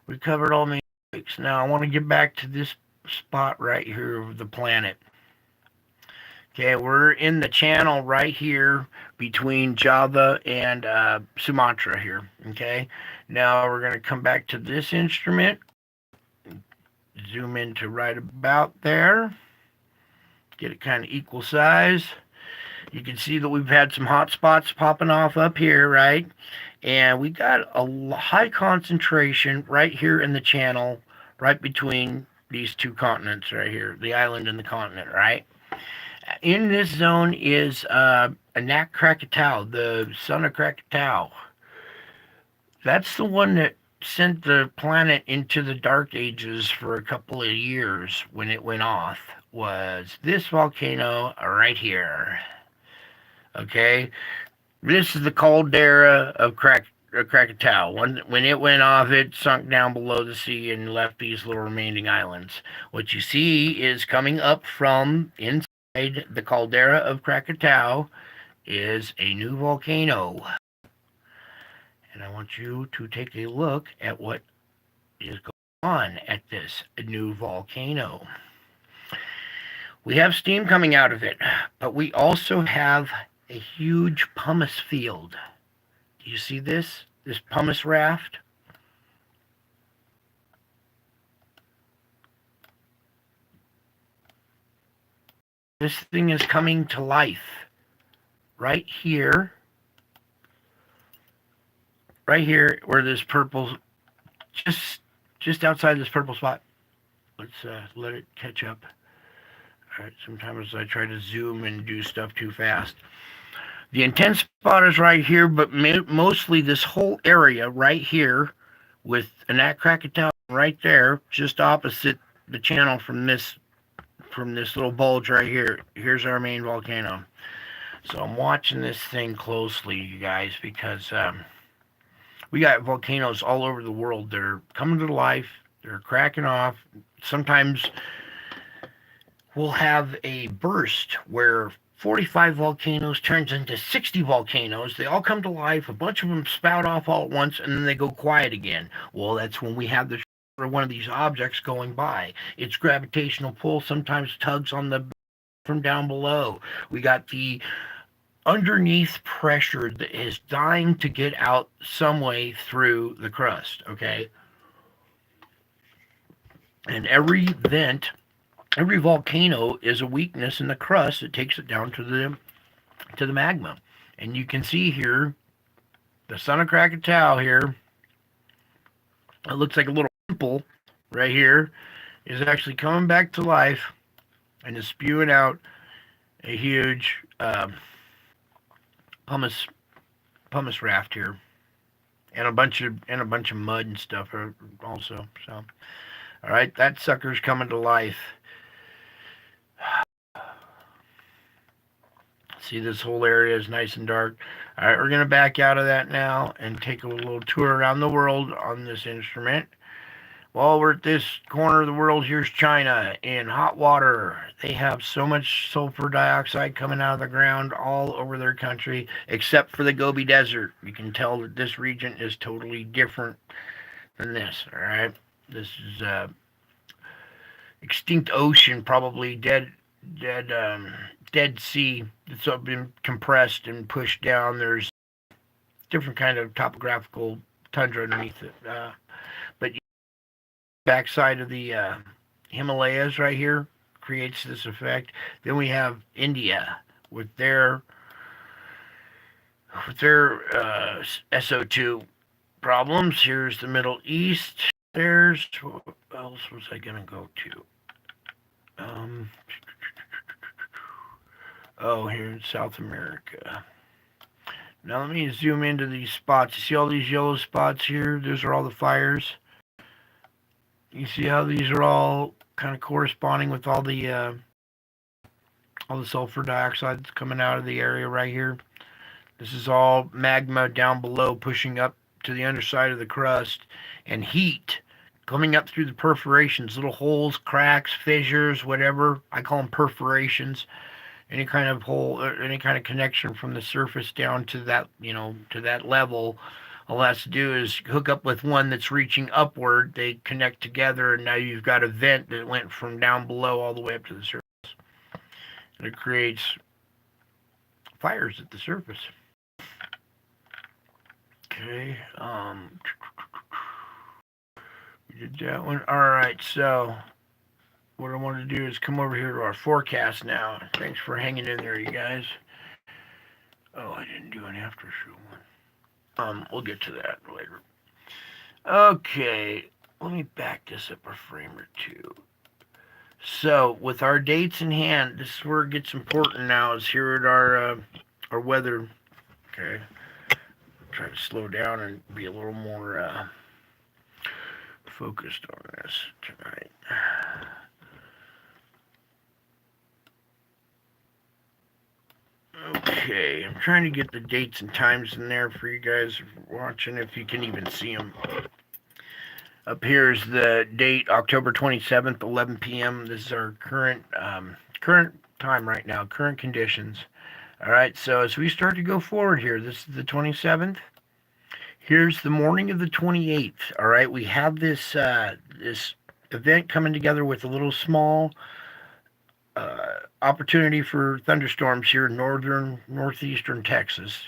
we covered all the topics. Now I want to get back to this spot right here of the planet. Okay, we're in the channel right here between Java and Sumatra here. Okay, now we're going to come back to this instrument, zoom into right about there, get it kind of equal size. You can see that we've had some hot spots popping off up here, right? And we got a high concentration right here in the channel, right between these two continents right here, the island and the continent, right? In this zone is Anak Krakatau, the son of Krakatau. That's the one that sent the planet into the dark ages for a couple of years when it went off, was this volcano right here. Okay, this is the caldera of Krakatau. When it went off, it sunk down below the sea and left these little remaining islands. What you see is coming up from inside the caldera of Krakatau is a new volcano. And I want you to take a look at what is going on at this new volcano. We have steam coming out of it, but we also have a huge pumice field. Do you see this? This pumice raft? This thing is coming to life right here. Right here where this purple, just outside this purple spot. Let's let it catch up. All right, sometimes I try to zoom and do stuff too fast. The intense spot is right here, but mostly this whole area right here with Anak Krakatau right there, just opposite the channel from this little bulge right here. Here's our main volcano. So I'm watching this thing closely, you guys, because we got volcanoes all over the world. They're coming to life. They're cracking off. Sometimes we'll have a burst where 45 volcanoes turns into 60 volcanoes. They all come to life. A bunch of them spout off all at once, and then they go quiet again. Well, that's when we have one of these objects going by. Its gravitational pull sometimes tugs on the from down below. We got the underneath pressure that is dying to get out some way through the crust. Okay, and every vent, every volcano is a weakness in the crust that takes it down to the magma. And you can see here, the son of Krakatau here, it looks like a little pimple right here, is actually coming back to life and is spewing out a huge pumice raft here, and a bunch of mud and stuff also. So, all right, that sucker's coming to life. See, this whole area is nice and dark. All right, we're going to back out of that now and take a little tour around the world on this instrument. Well, we're at this corner of the world. Here's China in hot water. They have so much sulfur dioxide coming out of the ground all over their country, except for the Gobi Desert. You can tell that this region is totally different than this, all right? This is extinct ocean, probably dead sea that's been compressed and pushed down. There's different kind of topographical tundra underneath it. But backside of the Himalayas right here creates this effect. Then we have India with their SO2 problems. Here's the Middle East. There's, what else was I gonna go to? Here in South America. Now let me zoom into these spots. You see all these yellow spots here? Those are all the fires. You see how these are all kind of corresponding with all the sulfur dioxide that's coming out of the area right here. This is all magma down below pushing up to the underside of the crust, and heat coming up through the perforations, little holes, cracks, fissures, whatever. I call them perforations. Any kind of hole, any kind of connection from the surface down to that, to that level. All it has to do is hook up with one that's reaching upward. They connect together, and now you've got a vent that went from down below all the way up to the surface. And it creates fires at the surface. Okay, we did that one. All right, so what I want to do is come over here to our forecast now. Thanks for hanging in there, you guys. Oh, I didn't do an after show one. We'll get to that later. Okay, let me back this up a frame or two. So, with our dates in hand, this is where it gets important now. Is here at our weather. Okay, try to slow down and be a little more focused on this tonight. Okay, I'm trying to get the dates and times in there for you guys watching, if you can even see them. Up here is the date, October 27th, 11 p.m. This is our current time right now, current conditions. All right, so as we start to go forward here, this is the 27th. Here's the morning of the 28th. All right, we have this this event coming together with a little small opportunity for thunderstorms here in northeastern Texas.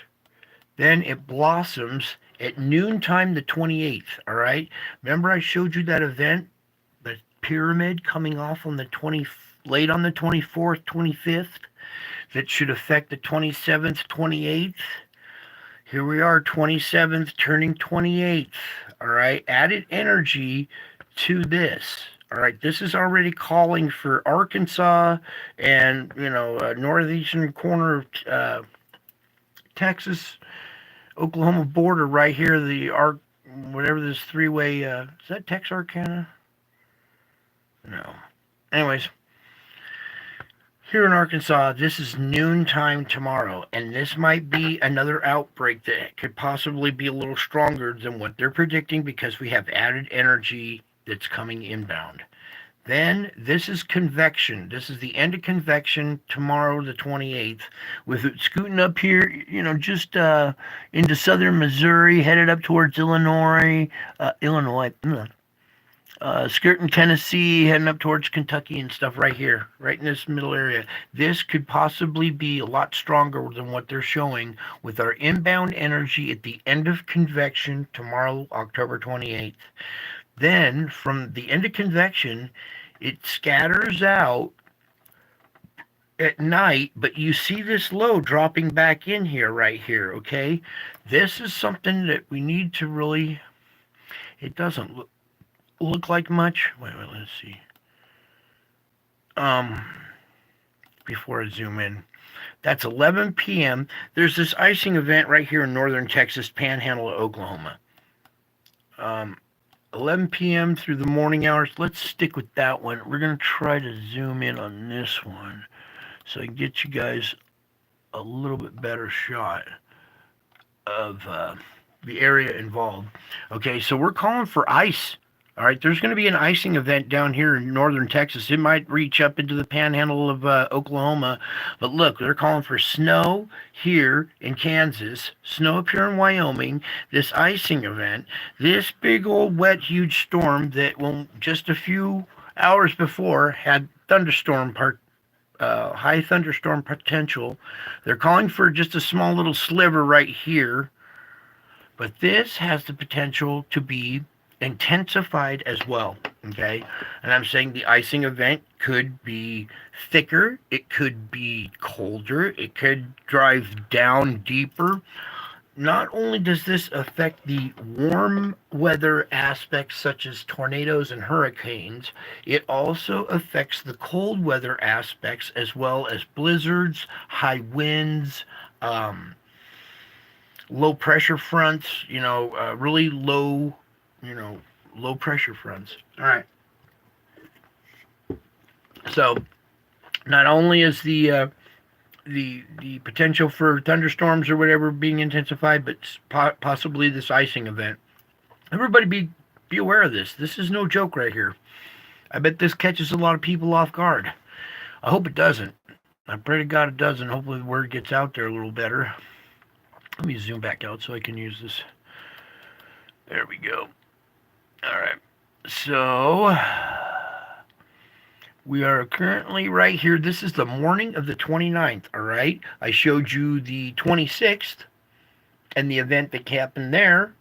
Then it blossoms at noontime the 28th, all right? Remember I showed you that event, the pyramid coming off on the late on the 24th, 25th, that should affect the 27th, 28th? Here we are, 27th turning 28th, all right? Added energy to this. All right, this is already calling for Arkansas and, northeastern corner of Texas, Oklahoma border right here, whatever this three-way, is that Texarkana? No. Anyways, here in Arkansas, this is noontime tomorrow, and this might be another outbreak that could possibly be a little stronger than what they're predicting because we have added energy that's coming inbound. Then this is convection. This is the end of convection tomorrow, the 28th, with it scooting up here, just into southern Missouri, headed up towards Illinois, skirting Tennessee, heading up towards Kentucky and stuff right here, right in this middle area. This could possibly be a lot stronger than what they're showing with our inbound energy at the end of convection tomorrow, October 28th. Then, from the end of convection, it scatters out at night, but you see this low dropping back in here, right here, okay? This is something that we need to really, it doesn't look like much. Wait, let's see. Before I zoom in. That's 11 p.m. There's this icing event right here in northern Texas, Panhandle of Oklahoma. 11 p.m. through the morning hours. Let's stick with that one. We're going to try to zoom in on this one so I can get you guys a little bit better shot of the area involved. Okay, so we're calling for ice. All right, there's going to be an icing event down here in northern Texas. It might reach up into the panhandle of Oklahoma. But look, they're calling for snow here in Kansas, snow up here in Wyoming, this icing event, this big old wet huge storm that just a few hours before had high thunderstorm potential. They're calling for just a small little sliver right here. But this has the potential to be intensified as well, okay? And I'm saying the icing event could be thicker, it could be colder, it could drive down deeper. Not only does this affect the warm weather aspects such as tornadoes and hurricanes, it also affects the cold weather aspects as well as blizzards, high winds, low pressure fronts, really low, low pressure fronts. All right. So not only is the potential for thunderstorms or whatever being intensified, but possibly this icing event. Everybody be aware of this. This is no joke right here. I bet this catches a lot of people off guard. I hope it doesn't. I pray to God it doesn't. Hopefully the word gets out there a little better. Let me zoom back out so I can use this. There we go. All right. So we are currently right here. This is the morning of the 29th, all right? I showed you the 26th and the event that happened there.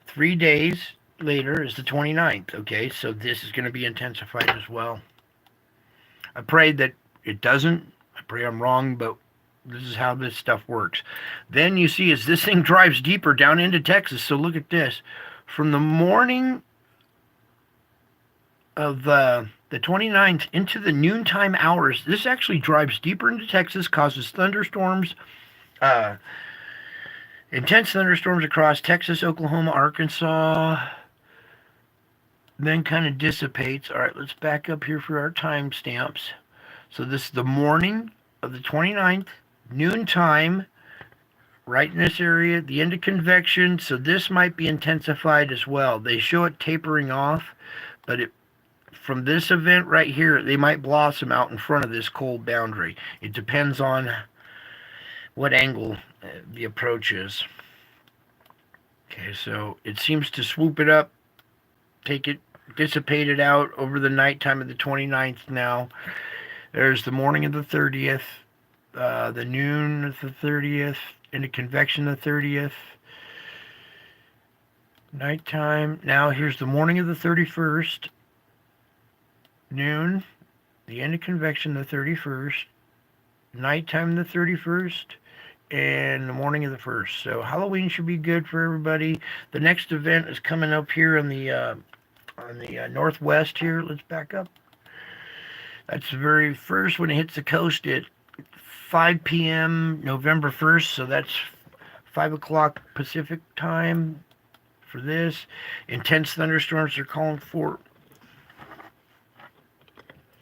3 days later is the 29th, okay? So this is going to be intensified as well. I pray that it doesn't. I pray I'm wrong, but this is how this stuff works. Then you see as this thing drives deeper down into Texas, so look at this. From the morning of the 29th into the noontime hours, this actually drives deeper into Texas, causes thunderstorms, intense thunderstorms across Texas, Oklahoma, Arkansas, then kind of dissipates. All right, let's back up here for our time stamps. So this is the morning of the 29th, noontime, right in this area, the end of convection, so this might be intensified as well. They show it tapering off, but from this event right here, they might blossom out in front of this cold boundary. It depends on what angle the approach is. Okay, so it seems to swoop it up, take it, dissipate it out over the nighttime of the 29th now. There's the morning of the 30th, the noon of the 30th, into convection the 30th, nighttime. Now here's the morning of the 31st, noon, the end of convection the 31st, nighttime the 31st, and the morning of the 1st. So Halloween should be good for everybody. The next event is coming up here on the northwest here. Let's back up. That's the very first when it hits the coast at 5 p.m. November 1st, so that's 5 o'clock Pacific time for this. Intense thunderstorms are calling for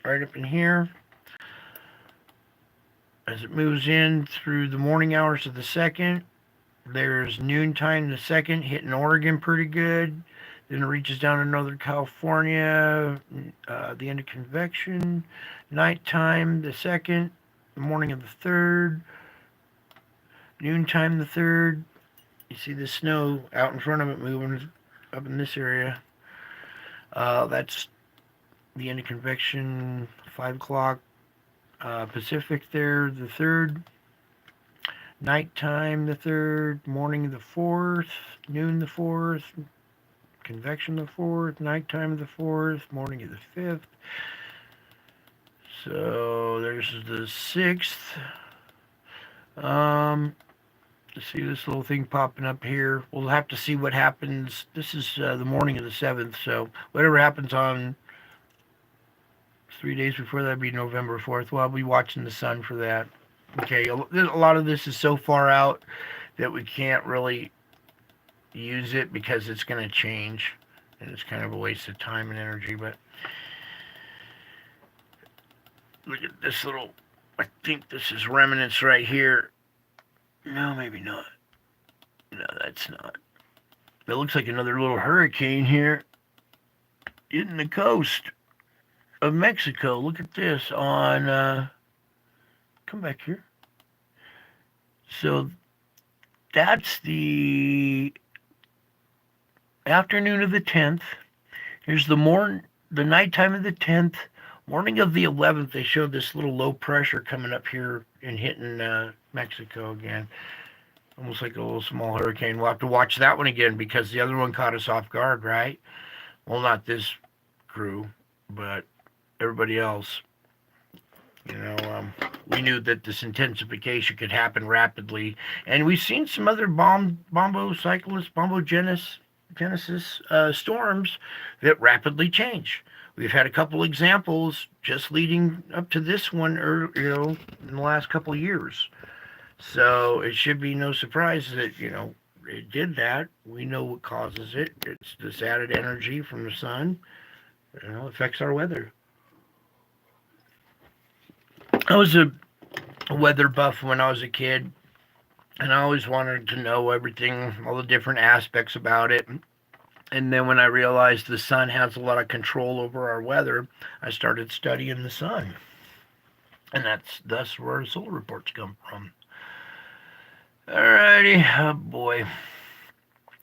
right up in here. As it moves in through the morning hours of the 2nd, there's noontime the 2nd, hitting Oregon pretty good. Then it reaches down to Northern California, the end of convection. Nighttime the 2nd, the morning of the 3rd, noontime the 3rd. You see the snow out in front of it moving up in this area. That's the end of convection, 5 o'clock Pacific there, the 3rd. Nighttime the 3rd, morning the 4th, noon the 4th, convection the 4th, nighttime the 4th, morning of the 5th. So there's the 6th. See this little thing popping up here. We'll have to see what happens. This is the morning of the 7th, so whatever happens on 3 days before, that'd be November 4th. Well, I'll be watching the sun for that. Okay, a lot of this is so far out that we can't really use it because it's going to change, and it's kind of a waste of time and energy. But look at this little, I think this is remnants right here. No, maybe not. No, that's not. It looks like another little hurricane here hitting the coast of Mexico. Look at this on, come back here. So that's the afternoon of the 10th. Here's the nighttime of the 10th. Morning of the 11th, they showed this little low pressure coming up here and hitting Mexico again. Almost like a little small hurricane. We'll have to watch that one again because the other one caught us off guard, right? Well, not this crew, but everybody else. You know, we knew that this intensification could happen rapidly. And we've seen some other bombogenesis storms that rapidly change. We've had a couple examples just leading up to this one, in the last couple of years. So it should be no surprise that, it did that. We know what causes it. It's this added energy from the sun. Affects our weather. I was a weather buff when I was a kid, and I always wanted to know everything, all the different aspects about it. And then when I realized the sun has a lot of control over our weather, I started studying the sun. And that's where solar reports come from. Alrighty, oh boy.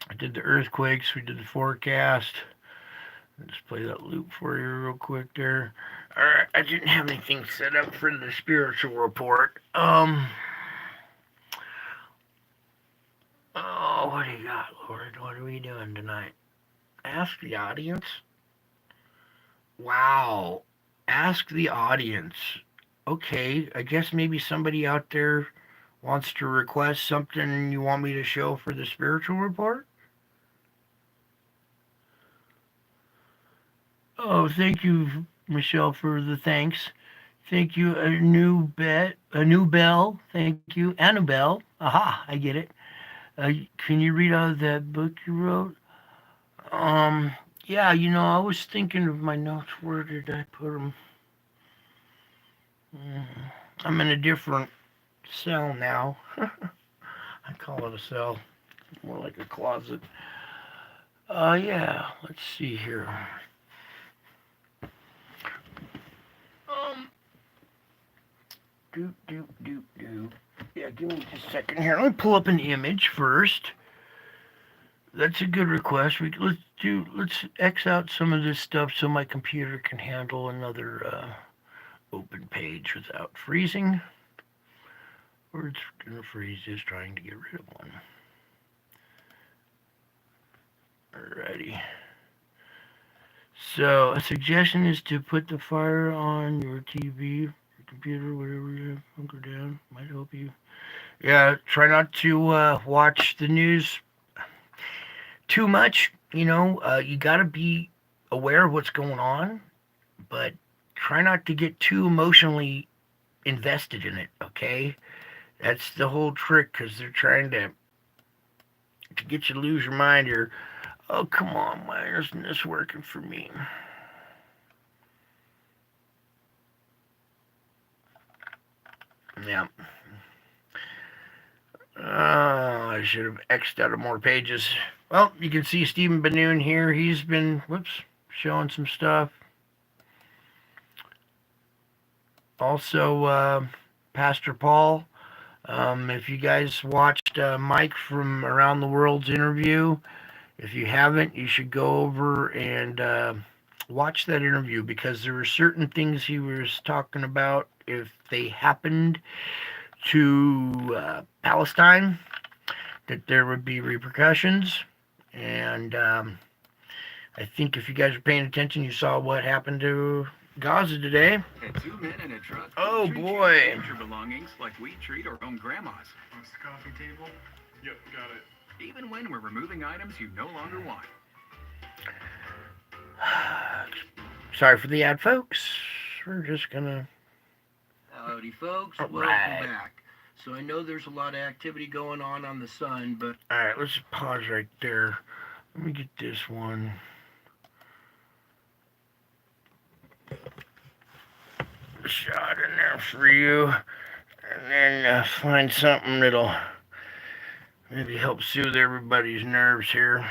I did the earthquakes, we did the forecast. I'll just play that loop for you real quick there. Alright, I didn't have anything set up for the spiritual report. Oh, what do you got, Lord? What are we doing tonight? Ask the audience? Wow. Ask the audience. Okay, I guess maybe somebody out there wants to request something you want me to show for the spiritual report? Oh, thank you, Michelle, for the thanks. Thank you, a new bell. Thank you, Annabelle. Aha, I get it. Can you read out of that book you wrote? Um, yeah, I was thinking of my notes. Where did I put them? I'm in a different cell now. I call it a cell, more like a closet. Yeah, let's see here. Um, do. Yeah, give me just a second here. Let me pull up an image first. That's a good request. Let's X out some of this stuff so my computer can handle another open page without freezing. Or it's gonna freeze just trying to get rid of one. Alrighty. So a suggestion is to put the fire on your TV, your computer, whatever you have, hunker down. Might help you. Yeah, try not to watch the news too much. You gotta be aware of what's going on, but try not to get too emotionally invested in it, okay? That's the whole trick, because they're trying to get you to lose your mind here. Oh, come on, why isn't this working for me? Yeah. Oh, I should have X'd out of more pages. Well, you can see Stephen Benoon here. He's been, showing some stuff. Also, Pastor Paul. If you guys watched Mike from Around the World's interview, if you haven't, you should go over and watch that interview, because there were certain things he was talking about. If they happened to Palestine, that there would be repercussions. And I think if you guys are paying attention, you saw what happened to Gaza today. Two men in a truck. Oh boy! Your belongings like we treat our own grandmas. Wants the coffee table? Yep, got it. Even when we're removing items you no longer want. Sorry for the ad, folks. We're just gonna. Howdy, folks. All Welcome right. back. So I know there's a lot of activity going on the sun, but... Alright, let's pause right there. Let me get this one. Shot in there for you. And then find something that'll maybe help soothe everybody's nerves here.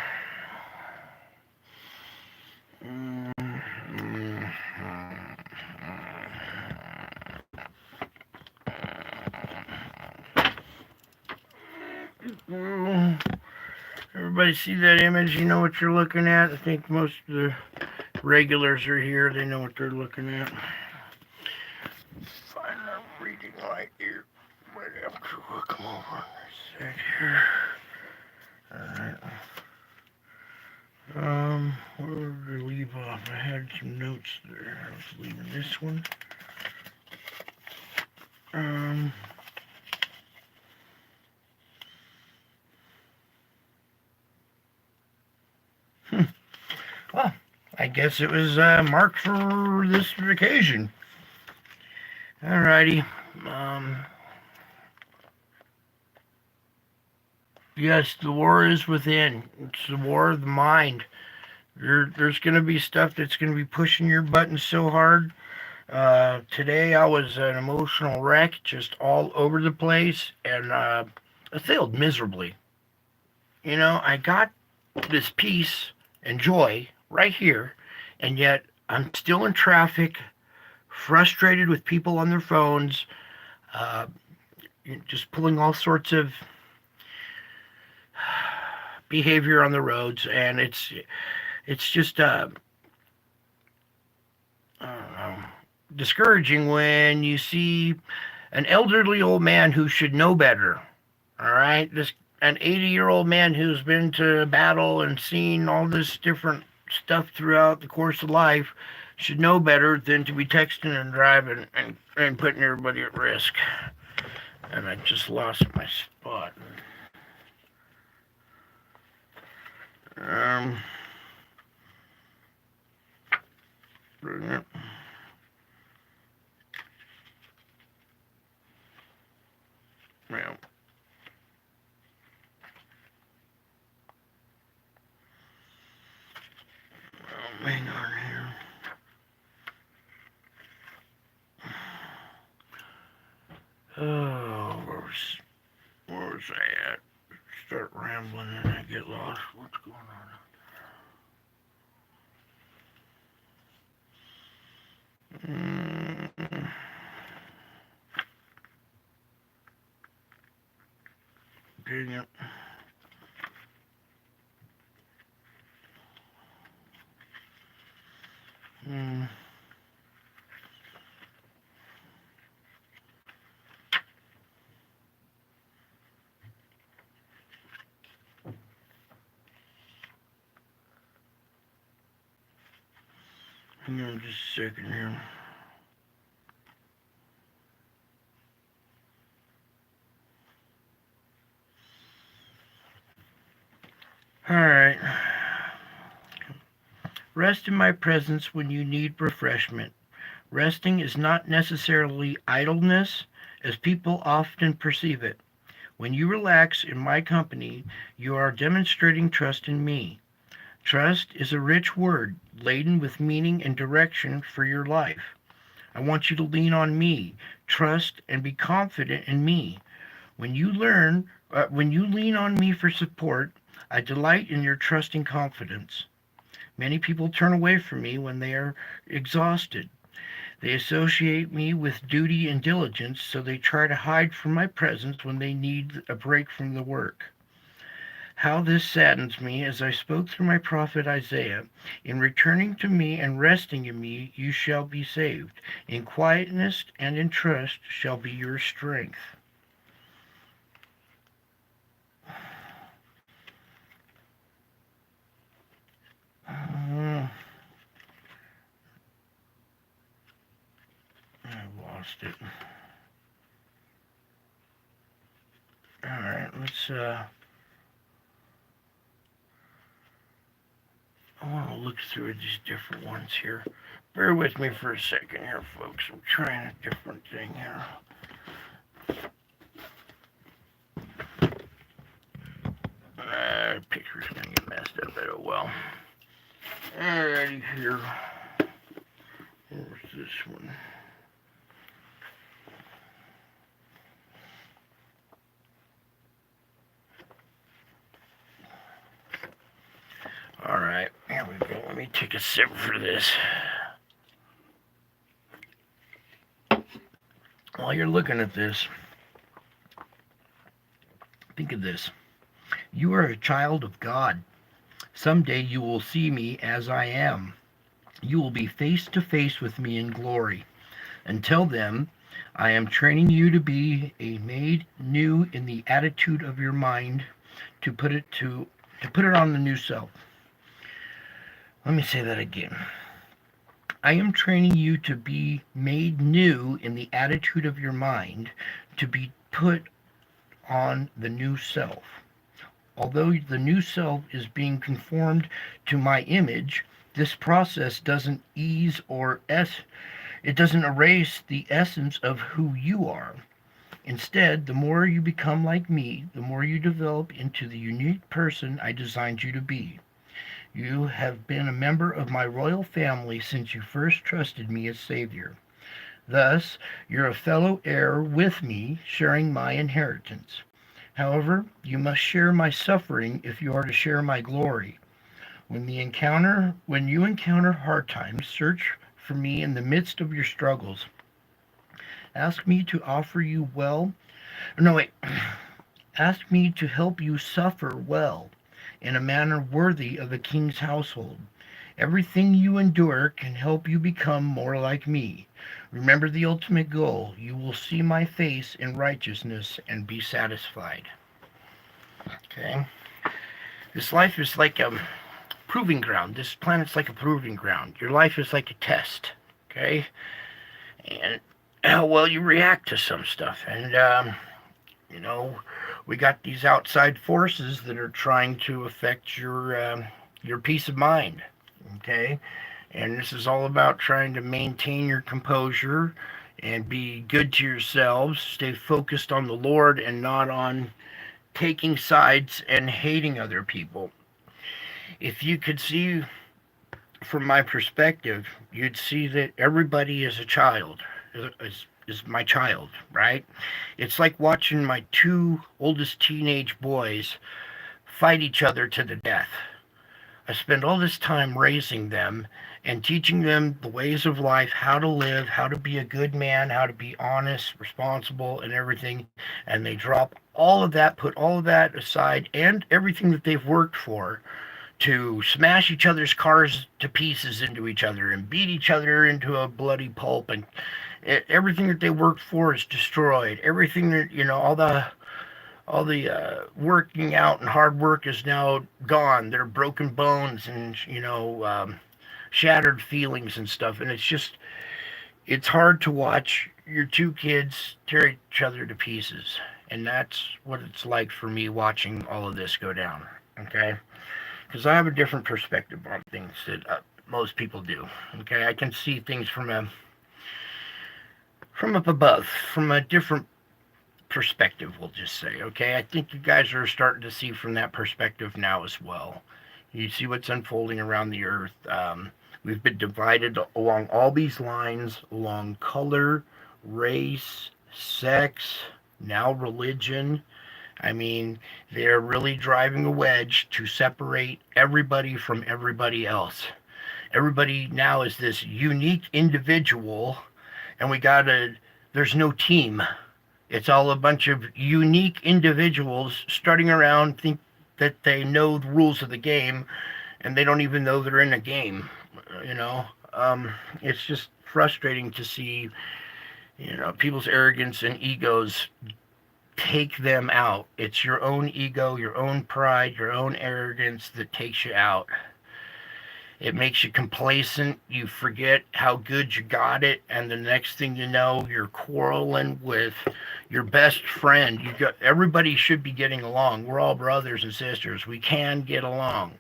Everybody see that image? You know what you're looking at? I think most of the regulars are here. They know what they're looking at. Find a reading light here. Right after we'll come over and sit here. Alright. Where did I leave off? I had some notes there. I was leaving this one. Well, I guess it was marked for this occasion. Alrighty. Yes, the war is within. It's the war of the mind. There's going to be stuff that's going to be pushing your buttons so hard. Today I was an emotional wreck, just all over the place, and I failed miserably. I got this peace and joy right here, and yet I'm still in traffic, frustrated with people on their phones, uh, just pulling all sorts of behavior on the roads, and it's just I don't know, discouraging when you see an elderly old man who should know better. All right, this an 80-year-old man who's been to battle and seen all this different stuff throughout the course of life should know better than to be texting and driving and putting everybody at risk. And I just lost my spot. Um, bring it. Well, hang on here. Oh, where was I at? Start rambling and I get lost. What's going on? Dang it. Hmm. Hang on just a second here. Alright. Rest in my presence when you need refreshment. Resting is not necessarily idleness, as people often perceive it. When you relax in my company, you are demonstrating trust in me. Trust is a rich word, laden with meaning and direction for your life. I want you to lean on me, trust, and be confident in me. When you lean on me for support, I delight in your trusting confidence. Many people turn away from me when they are exhausted. They associate me with duty and diligence, so they try to hide from my presence when they need a break from the work. How this saddens me as I spoke through my prophet Isaiah. In returning to me and resting in me, you shall be saved. In quietness and in trust shall be your strength. I lost it. Alright, let's I want to look through these different ones here. Bear with me for a second here, folks. I'm trying a different thing here. Picture's gonna get messed up, but oh well. Alrighty here. Where's this one? Alright, here we go. Let me take a sip for this. While you're looking at this, think of this. You are a child of God. Someday you will see me as I am. You will be face to face with me in glory. Until then, I am training you to be made new in the attitude of your mind, to put it on the new self. Let me say that again. I am training you to be made new in the attitude of your mind, to be put on the new self. Although the new self is being conformed to my image, this process doesn't it doesn't erase the essence of who you are. Instead, the more you become like me, the more you develop into the unique person I designed you to be. You have been a member of my royal family since you first trusted me as Savior. Thus, you're a fellow heir with me, sharing my inheritance. However, you must share my suffering if you are to share my glory. When you encounter hard times, search for me in the midst of your struggles. Ask me to offer you well. No, wait. Ask me to help you suffer well in a manner worthy of a king's household. Everything you endure can help you become more like me. Remember the ultimate goal. You will see my face in righteousness and be satisfied. Okay? This life is like a proving ground. This planet's like a proving ground. Your life is like a test. Okay? And how well you react to some stuff. And, you know, we got these outside forces that are trying to affect your peace of mind. Okay? And this is all about trying to maintain your composure and be good to yourselves. Stay focused on the Lord and not on taking sides and hating other people. If you could see from my perspective, you'd see that everybody is a child, is my child, right? It's like watching my two oldest teenage boys fight each other to the death. I spend all this time raising them and teaching them the ways of life, how to live, how to be a good man, how to be honest, responsible, and everything. And they drop all of that, put all of that aside, and everything that they've worked for to smash each other's cars to pieces into each other and beat each other into a bloody pulp. And everything that they worked for is destroyed. Everything that, all the working out and hard work is now gone. They're broken bones and, shattered feelings and stuff. And it's hard to watch your two kids tear each other to pieces. And that's what it's like for me watching all of this go down. Okay? Because I have a different perspective on things that most people do. Okay? I can see things from up above, from a different perspective, we'll just say. Okay? I think you guys are starting to see from that perspective now as well. You see what's unfolding around the earth. We've been divided along all these lines, along color, race, sex, now religion. I mean, they're really driving a wedge to separate everybody from everybody else. Everybody now is this unique individual, and there's no team. It's all a bunch of unique individuals starting around, think that they know the rules of the game, and they don't even know they're in a game. It's just frustrating to see, people's arrogance and egos take them out. It's your own ego, your own pride, your own arrogance that takes you out. It makes you complacent. You forget how good you got it, and the next thing you know, you're quarreling with your best friend. Everybody should be getting along. We're all brothers and sisters. We can get along.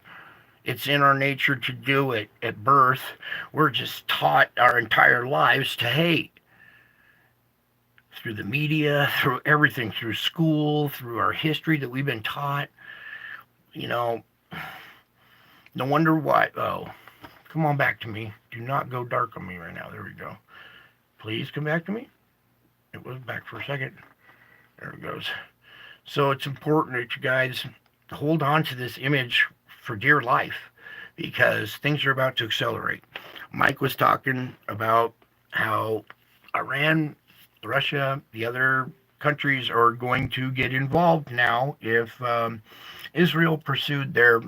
It's in our nature to do it at birth. We're just taught our entire lives to hate. Through the media, through everything, through school, through our history that we've been taught. No wonder why. Oh, come on back to me. Do not go dark on me right now. There we go. Please come back to me. It was back for a second. There it goes. So it's important that you guys hold on to this image for dear life, because things are about to accelerate. Mike was talking about how Iran, Russia, the other countries are going to get involved now if Israel pursued their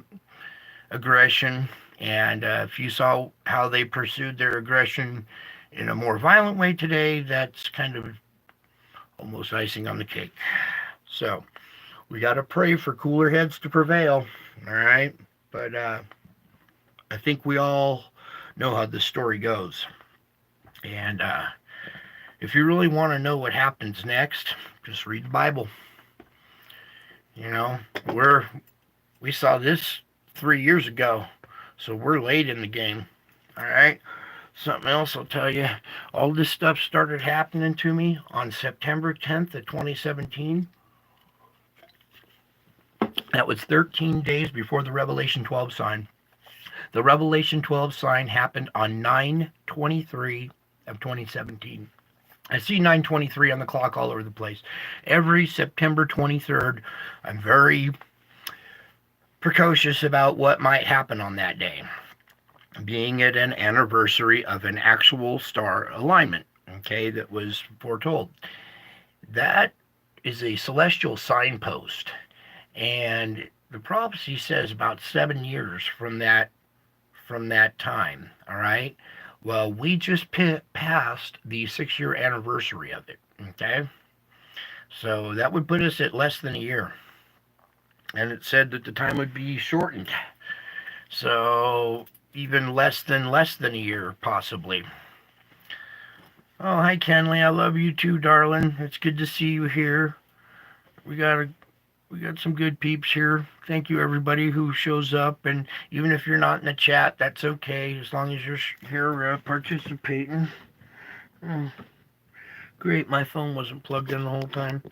aggression. And if you saw how they pursued their aggression in a more violent way today, that's kind of almost icing on the cake. So we got to pray for cooler heads to prevail. All right. But I think we all know how this story goes. And if you really want to know what happens next, just read the Bible. We saw this 3 years ago, so we're late in the game. All right. Something else I'll tell you. All this stuff started happening to me on September 10th of 2017. That was 13 days before the Revelation 12 sign. The Revelation 12 sign happened on 9/23 of 2017. I see 9/23 on the clock all over the place. Every September 23rd, I'm very precocious about what might happen on that day, being it an anniversary of an actual star alignment, okay, that was foretold. That is a celestial signpost, and the prophecy says about 7 years from that time. All right. Well, we just passed the 6 year anniversary of it. Okay. So that would put us at less than a year. And it said that the time would be shortened. So even less than a year, possibly. Oh, hi, Kenley. I love you too, darling. It's good to see you here. We got some good peeps here. Thank you, everybody who shows up. And even if you're not in the chat, that's okay, as long as you're here participating. Great, my phone wasn't plugged in the whole time.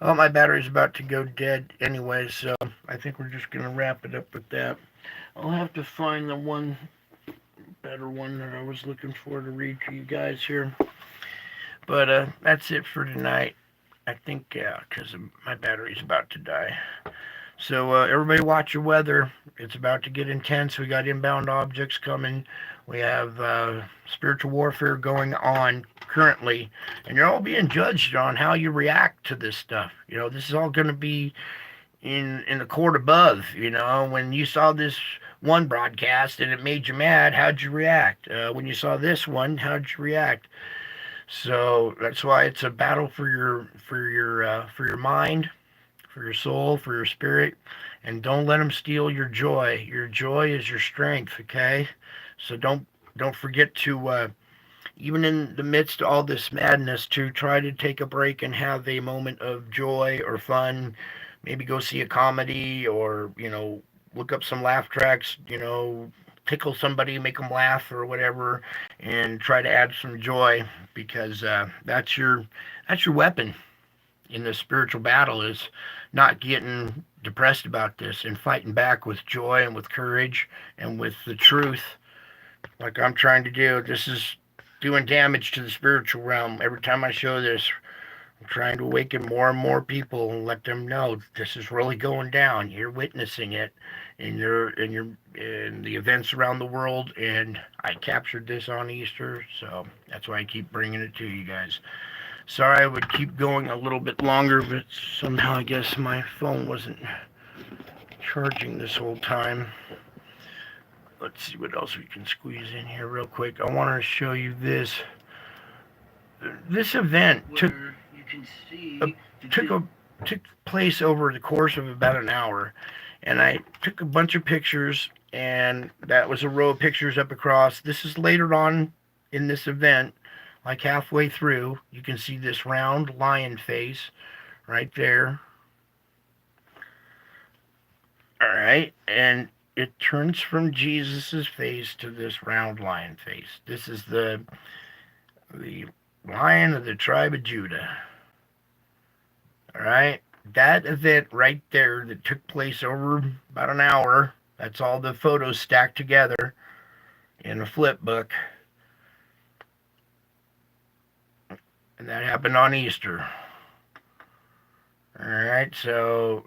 Oh, my battery's about to go dead anyway, so I think we're just going to wrap it up with that. I'll have to find the one better one that I was looking for to read to you guys here. But that's it for tonight. I think, yeah, because my battery's about to die. So everybody watch your weather. It's about to get intense. We got inbound objects coming. We have spiritual warfare going on currently. And you're all being judged on how you react to this stuff. You know, this is all going to be in the court above. You know, when you saw this one broadcast and it made you mad, how'd you react? When you saw this one, how'd you react? So that's why it's a battle for your mind, for your soul, for your spirit, and don't let them steal your joy. Your joy is your strength, okay? So don't forget to even in the midst of all this madness, to try to take a break and have a moment of joy or fun. Maybe go see a comedy, or look up some laugh tracks. Tickle somebody, make them laugh or whatever, and try to add some joy, because that's your weapon in the spiritual battle, is not getting depressed about this and fighting back with joy and with courage and with the truth, like I'm trying to do. This is doing damage to the spiritual realm. Every time I show this, I'm trying to awaken more and more people and let them know this is really going down. You're witnessing it in the events around the world, and I captured this on Easter, so that's why I keep bringing it to you guys. Sorry I would keep going a little bit longer, but somehow I guess my phone wasn't charging this whole time. Let's see what else we can squeeze in here real quick. I want to show you this. This event took place over the course of about an hour, and I took a bunch of pictures, and that was a row of pictures up across. This is later on in this event, like halfway through. You can see this round lion face right there. All right, and it turns from Jesus's face to this round lion face. This is the Lion of the tribe of Judah. All right, that event right there that took place over about an hour, that's all the photos stacked together in a flip book. And that happened on Easter. All right, so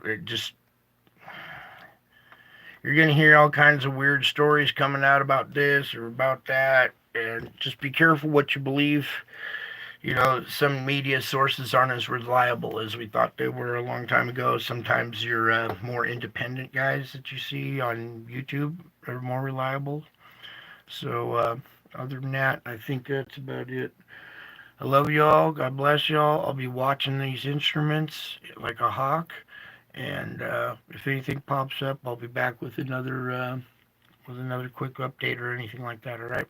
you're going to hear all kinds of weird stories coming out about this or about that, and just be careful what you believe. Some media sources aren't as reliable as we thought they were a long time ago. Sometimes your more independent guys that you see on YouTube are more reliable. So other than that, I think that's about it. I love y'all. God bless y'all. I'll be watching these instruments like a hawk. And if anything pops up, I'll be back with another quick update or anything like that. All right.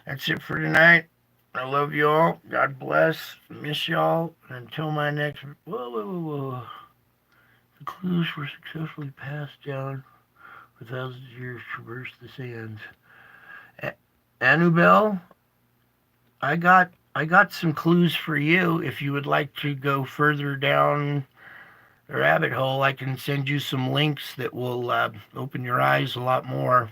That's it for tonight. I love y'all. God bless. Miss y'all. Until my next... Whoa. The clues were successfully passed down for thousands of years, traversed the sands. Annabelle, I got some clues for you. If you would like to go further down the rabbit hole, I can send you some links that will open your eyes a lot more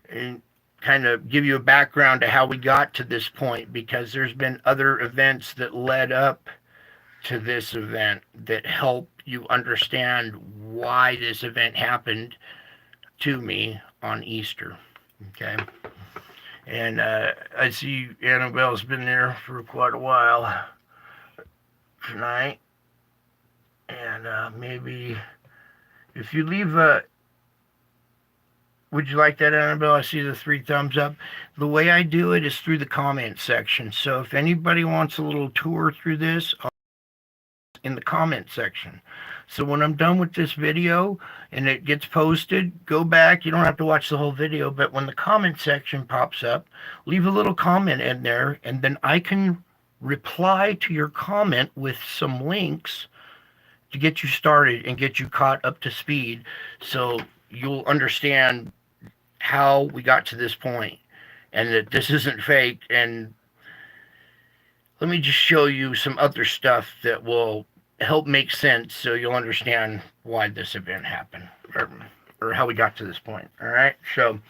and kind of give you a background to how we got to this point, because there's been other events that led up to this event that help you understand why this event happened to me on Easter. Okay. And I see Annabelle's been there for quite a while tonight. And maybe if you leave a. Would you like that, Annabelle? I see the 3 thumbs up. The way I do it is through the comment section. So if anybody wants a little tour through this, I'll in the comment section. So when I'm done with this video and it gets posted, go back. You don't have to watch the whole video, but when the comment section pops up, leave a little comment in there, and then I can reply to your comment with some links to get you started and get you caught up to speed, so you'll understand how we got to this point and that this isn't fake. And let me just show you some other stuff that will help make sense, so you'll understand why this event happened, or how we got to this point. All right, so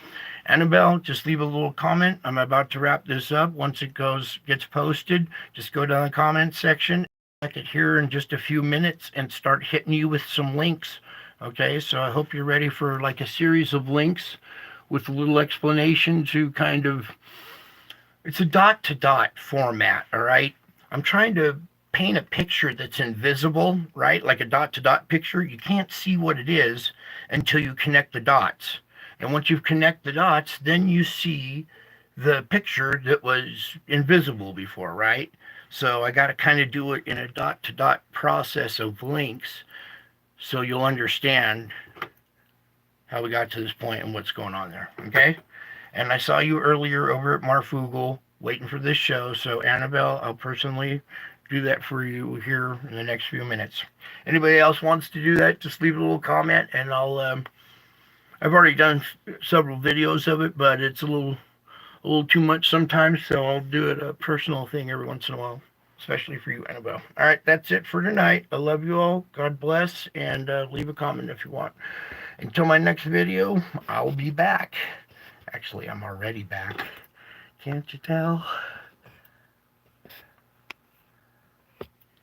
Annabelle, just leave a little comment. I'm about to wrap this up. Once it gets posted, just go down the comment section. I could here in just a few minutes and start hitting you with some links. Okay, so I hope you're ready for like a series of links with a little explanation to kind of, it's a dot-to-dot format, all right? I'm trying to paint a picture that's invisible, right? Like a dot-to-dot picture. You can't see what it is until you connect the dots. And once you connect the dots, then you see the picture that was invisible before, right? So I got to kind of do it in a dot-to-dot process of links, so you'll understand how we got to this point and what's going on there, okay? And I saw you earlier over at Marfugal waiting for this show, so Annabelle, I'll personally do that for you here in the next few minutes. Anybody else wants to do that, just leave a little comment, and I've already done several videos of it, but it's a little too much sometimes, so I'll do it a personal thing every once in a while, especially for you, Annabelle. All right, that's it for tonight. I love you all. God bless, and leave a comment if you want. Until my next video, I'll be back. Actually, I'm already back. Can't you tell?